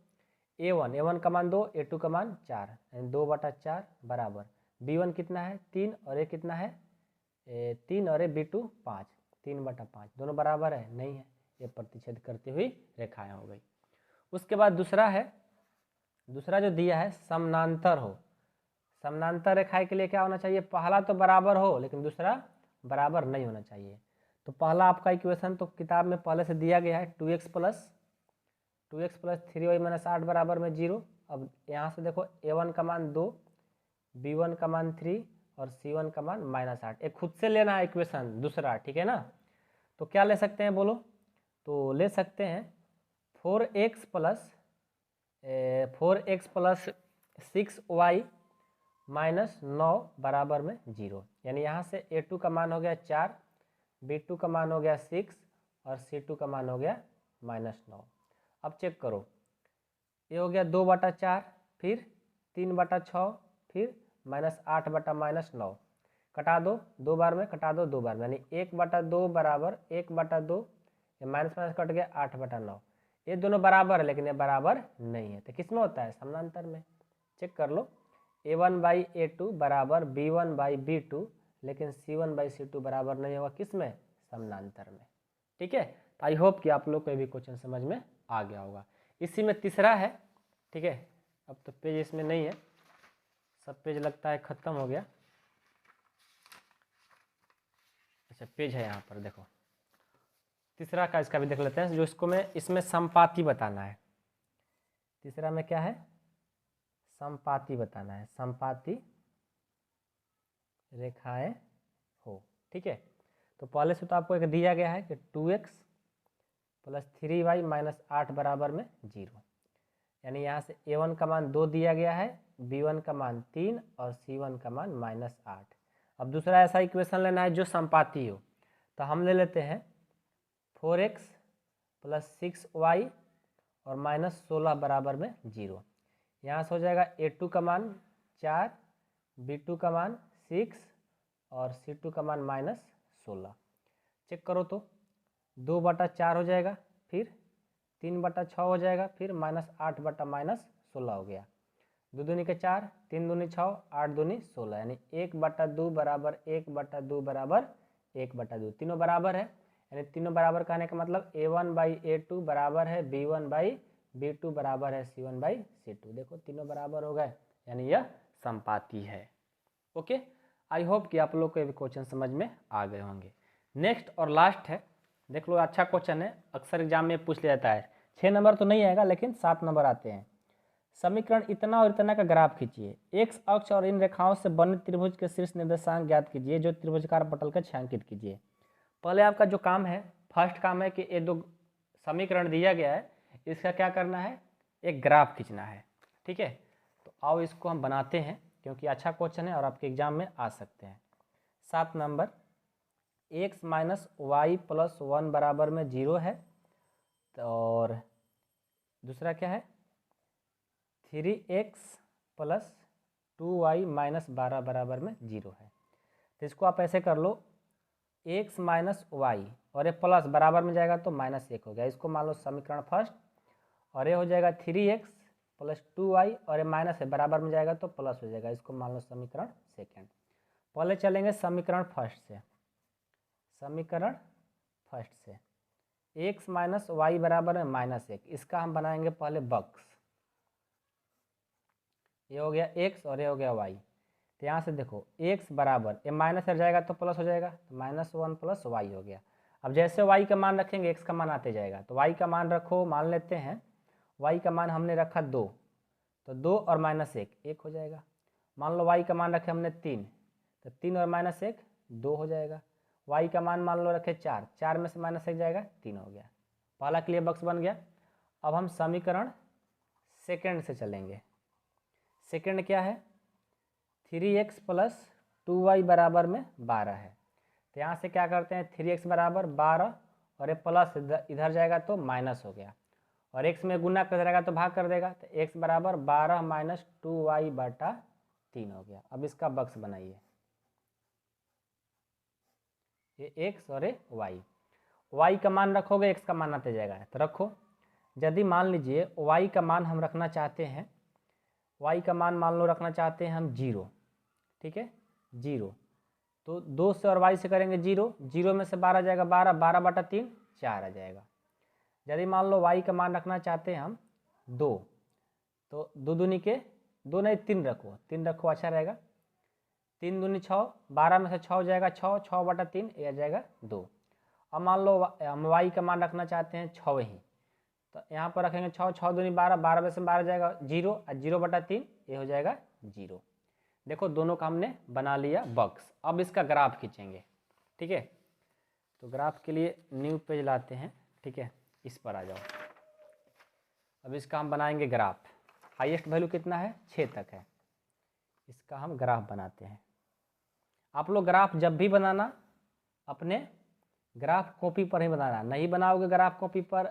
a1 का मान 2, a2 का मान 4, यानी 2/4 बराबर b1 कितना है 3 और a कितना है 3 और b2 5, 3/5, दोनों बराबर है, नहीं है, ये प्रतिच्छेद करती हुई रेखाएं हो गई। उसके बाद दूसरा जो दिया है समानांतर हो। समानांतर रेखाएं के लिए क्या होना चाहिए, पहला तो बराबर हो लेकिन दूसरा बराबर नहीं होना चाहिए। तो पहला आपका इक्वेशन तो किताब में पहले से दिया गया है 2x प्लस 3y माइनस 8 बराबर में 0। अब यहाँ से देखो a1 का मान 2, b1 का मान 3 और c1 का मान -8। एक खुद से लेना है इक्वेशन दूसरा, ठीक है ना। तो क्या ले सकते हैं बोलो, तो ले सकते हैं 4x प्लस 6y माइनस 9 बराबर में 0। यानी यहाँ से a2 का मान हो गया 4, b2 का मान हो गया 6 और c2 का मान हो गया -9। अब चेक करो, ये हो गया 2/4, फिर 3/6, फिर -8/-9। कटा दो 2 बार में, कटा दो 2 बार में, यानी 1/2 बराबर 1/2, ये माइनस माइनस कट गया 8/9। ये दोनों बराबर है लेकिन ये बराबर नहीं है, तो किस में होता है, समानांतर में। चेक कर लो, a1/a2 बराबर b1/b2, लेकिन c1/c2 बराबर नहीं होगा, किस में, समानांतर में। ठीक है, तो आई होप कि आप लोग को भी क्वेश्चन समझ में आ गया होगा। इसी में तीसरा है, ठीक है, अब तो पेज इसमें नहीं है, सब पेज लगता है खत्म हो गया। अच्छा पेज है यहाँ पर, देखो तीसरा का इसका भी देख लेते हैं, जो इसमें समपाती बताना है। तीसरा में क्या है, समपाती बताना है, समपाती रेखाएं हो। ठीक है, तो पहले से तो आपको एक दिया गया है कि 2x प्लस 3y माइनस 8 बराबर में 0। यानी यहाँ से a1 का मान 2 दिया गया है, b1 का मान 3 और c1 का मान -8। अब दूसरा ऐसा इक्वेशन लेना है जो समपाती हो, तो हम ले लेते हैं 4x प्लस 6y और -16 बराबर में 0। यहाँ से हो जाएगा a2 का मान 4, b2 का मान 6 और c2 का मान -16। चेक करो तो 2/4 हो जाएगा, फिर 3/6 हो जाएगा, फिर -8/-16 हो गया। 2 दूनी के 4, 3 दूनी 6, 8 दूनी 16, यानी 1/2 बराबर 1/2 बराबर 1/2, तीनों बराबर है। यानी तीनों बराबर कहने का मतलब a1/a2 बराबर है b1/b2 बराबर है c1/c2। देखो तीनों बराबर हो गए, यानी यह समपाती है। ओके, आई होप कि आप लोग को ये क्वेश्चन समझ में आ गए होंगे। नेक्स्ट और लास्ट है, देख लो, अच्छा क्वेश्चन है, अक्सर एग्जाम में पूछ लिया जाता है 6 नंबर तो नहीं आएगा लेकिन 7 नंबर आते हैं। समीकरण इतना और इतना का ग्राफ खींचिए, एक्स अक्ष और इन रेखाओं से बने त्रिभुज के शीर्ष निर्देशांक ज्ञात कीजिए जो त्रिभुजकार पटल का छायांकित कीजिए। पहले आपका जो काम है, फर्स्ट काम है कि ये दो समीकरण दिया गया है, इसका क्या करना है, एक ग्राफ खींचना है। ठीक है, तो आओ इसको हम बनाते हैं क्योंकि अच्छा क्वेश्चन है और आपके एग्जाम में आ सकते हैं। 7 number, x minus Y plus 1 बराबर में 0 है, और दूसरा क्या है 3x प्लस 2y माइनस 12 बराबर में 0 है। तो इसको आप ऐसे कर लो, x माइनस वाई और ये प्लस बराबर में जाएगा तो -1 हो गया, इसको मान लो समीकरण फर्स्ट, और ये हो जाएगा 3x प्लस 2y और ये माइनस है बराबर में जाएगा तो प्लस हो जाएगा, इसको मान लो समीकरण सेकेंड। पहले चलेंगे समीकरण फर्स्ट से, समीकरण फर्स्ट से x माइनस वाई बराबर में -1, इसका हम बनाएंगे पहले बक्स। ये हो गया x और ये हो गया y। तो यहाँ से देखो x बराबर, ये माइनस हट जाएगा तो प्लस हो जाएगा, तो -1 प्लस y हो गया। अब जैसे y का मान रखेंगे x का मान आते जाएगा, तो y का मान रखो, मान लेते हैं y का मान हमने रखा 2, तो 2 और -1 1 हो जाएगा। मान लो y का मान रखे हमने 3, तो 3 और -1 2 हो जाएगा। y का मान लो रखे 4, 4 में से -1 जाएगा 3 हो गया। पहला क्लियर बॉक्स बन गया। अब हम समीकरण सेकेंड से चलेंगे। सेकेंड क्या है, 3x प्लस 2y बराबर में 12 है। तो यहाँ से क्या करते हैं, 3x बराबर 12 और ये प्लस इधर जाएगा तो माइनस हो गया, और x में गुना कर देगा तो भाग कर देगा, तो x बराबर 12 माइनस 2y बटा 3 हो गया। अब इसका बक्स बनाइए, ये x और ये y का मान रखोगे x का मान आते जाएगा, तो रखो। यदि मान लीजिए y का मान हम रखना चाहते हैं, y का मान मान लो रखना चाहते हैं हम 0, ठीक है 0, तो 2 से और y से करेंगे 0, 0 में से 12 जाएगा 12, 12 बटा 3 4 आ जाएगा। यदि मान लो y का मान रखना चाहते हैं हम 2, तो 2 दूनी के 2 नहीं 3 रखो, 3 रखो अच्छा रहेगा, 3 दूनी 6, 12 में से 6 हो जाएगा 6, 6 बटा 3 ये आ जाएगा 2। अब मान लो हम y का मान रखना चाहते हैं 6 ही, तो यहाँ पर रखेंगे 6, 6 दूनी 12, 12 में से 12 जाएगा 0, और 0 बटा 3 ये हो जाएगा 0। देखो दोनों का हमने बना लिया बॉक्स। अब इसका ग्राफ खींचेंगे, ठीक है। तो ग्राफ के लिए न्यू पेज लाते हैं, ठीक है, इस पर आ जाओ। अब इसका हम बनाएंगे ग्राफ। हाईएस्ट वैल्यू कितना है, 6 तक है, इसका हम ग्राफ बनाते हैं। आप लोग ग्राफ जब भी बनाना अपने ग्राफ कॉपी पर ही बनाना, नहीं बनाओगे ग्राफ कॉपी पर,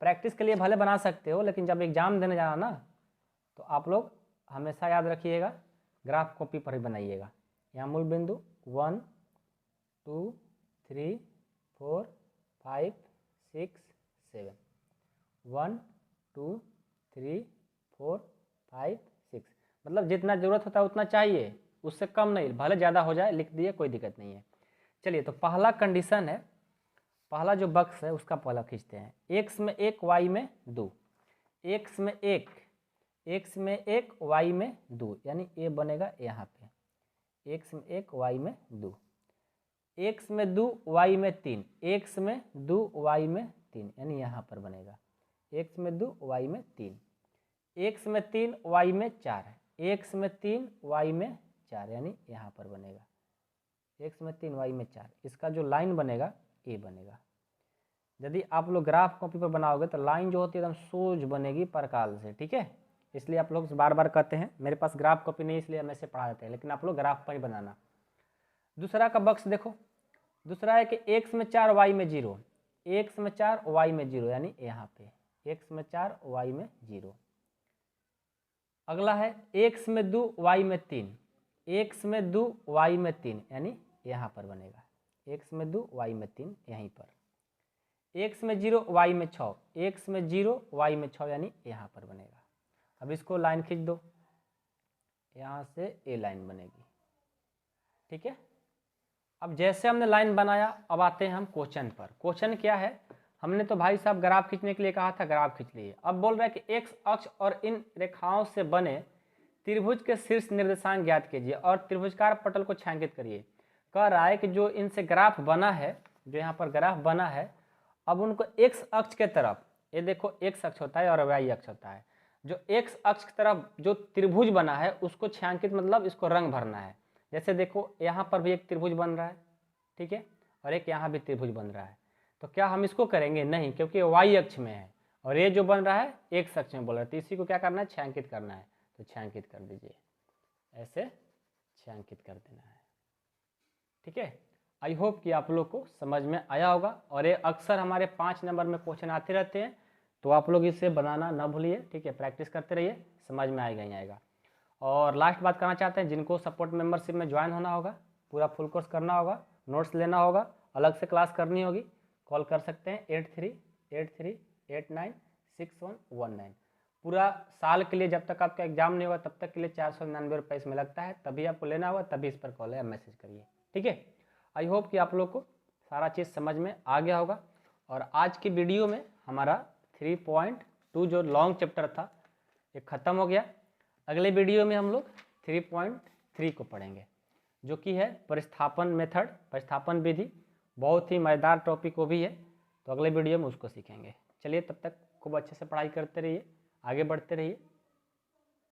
प्रैक्टिस के लिए भले बना सकते हो, लेकिन जब एग्जाम देने जाना ना, तो आप लोग हमेशा याद रखिएगा ग्राफ कॉपी पर ही बनाइएगा। यहाँ मूल बिंदु 1 2 3 4 5 6 7, 1 2 3 4 5 6, मतलब जितना ज़रूरत होता है उतना चाहिए, उससे कम नहीं, भले ज़्यादा हो जाए लिख दिए कोई दिक्कत नहीं है। चलिए, तो पहला कंडीशन है, पहला जो बक्स है उसका पहला खींचते हैं। x में 1 y में 2, x में 1 y में 2, यानी a बनेगा यहाँ पे, x में 1 y में 2, x में 2 y में 3, x में 2 y में 3, यानी यहाँ पर बनेगा x में 2 y में 3, x में 3 y में 4, x में 3 y में 4, यानी यहाँ पर बनेगा x में 3 y में 4। इसका जो लाइन बनेगा ए बनेगा। यदि आप लोग ग्राफ कॉपी पर बनाओगे तो लाइन जो होती है एकदम सोज बनेगी परकाल से, ठीक है। इसलिए आप लोग बार बार कहते हैं, मेरे पास ग्राफ कॉपी नहीं इसलिए हम ऐसे पढ़ा देते हैं, लेकिन आप लोग ग्राफ पर ही बनाना। दूसरा का बक्स देखो, दूसरा है कि x में 4 y में 0, x में 4 y में 0, यानी यहाँ पे x में 4 y में 0। अगला है x में 2 y में 3, x में 2 y में 3, यानी यहाँ पर बनेगा x में 2 y में 3, यहीं पर x में 0 y में 6, x में 0 y में 6, यानी यहाँ पर बनेगा। अब इसको लाइन खींच दो, यहाँ से ए लाइन बनेगी, ठीक है। अब जैसे हमने लाइन बनाया, अब आते हैं हम क्वेश्चन पर। क्वेश्चन क्या है, हमने तो भाई साहब ग्राफ खींचने के लिए कहा था, ग्राफ खींच लिए। अब बोल रहा है कि x अक्ष और इन रेखाओं से बने त्रिभुज के शीर्ष निर्देशांक ज्ञात कीजिए और त्रिभुजकार पटल को छायांकित करिए। कह रहा है कि जो इनसे ग्राफ बना है, जो यहाँ पर ग्राफ बना है, अब उनको x अक्ष के तरफ, ये देखो एक्स अक्ष होता है और वाई अक्ष होता है। जो एक्स अक्ष की तरफ जो त्रिभुज बना है उसको छायांकित मतलब इसको रंग भरना है। जैसे देखो यहाँ पर भी एक त्रिभुज बन रहा है, ठीक है, और एक यहाँ भी त्रिभुज बन रहा है। तो क्या हम इसको करेंगे? नहीं, क्योंकि वाई अक्ष में है और ये जो बन रहा है एक्स अक्ष में बोल रहा है। तो इसी को क्या करना है? छायांकित करना है। तो छायांकित कर दीजिए, ऐसे छायांकित कर देना है, ठीक है। आई होप कि आप लोग को समझ में आया होगा। और ये अक्सर हमारे 5 नंबर में क्वेश्चन आते रहते हैं, तो आप लोग इसे बनाना ना भूलिए, ठीक है। प्रैक्टिस करते रहिए, समझ में आएगा ही आएगा। और लास्ट बात करना चाहते हैं, जिनको सपोर्ट मेंबरशिप में ज्वाइन होना होगा, पूरा फुल कोर्स करना होगा, नोट्स लेना होगा, अलग से क्लास करनी होगी, कॉल कर सकते हैं 8383896119। पूरा साल के लिए, जब तक आपका एग्जाम नहीं होगा तब तक के लिए 499 रुपये इसमें लगता है। तभी आपको लेना होगा, तभी इस पर कॉल या मैसेज करिए, ठीक है। आई होप कि आप लोग को सारा चीज़ समझ में आ गया होगा। और आज की वीडियो में हमारा 3.2 जो लॉन्ग चैप्टर था ये ख़त्म हो गया। अगले वीडियो में हम लोग 3.3 को पढ़ेंगे, जो कि है प्रतिस्थापन मेथड, प्रतिस्थापन विधि। बहुत ही मज़ेदार टॉपिक वो भी है, तो अगले वीडियो में उसको सीखेंगे। चलिए, तब तक खूब अच्छे से पढ़ाई करते रहिए, आगे बढ़ते रहिए।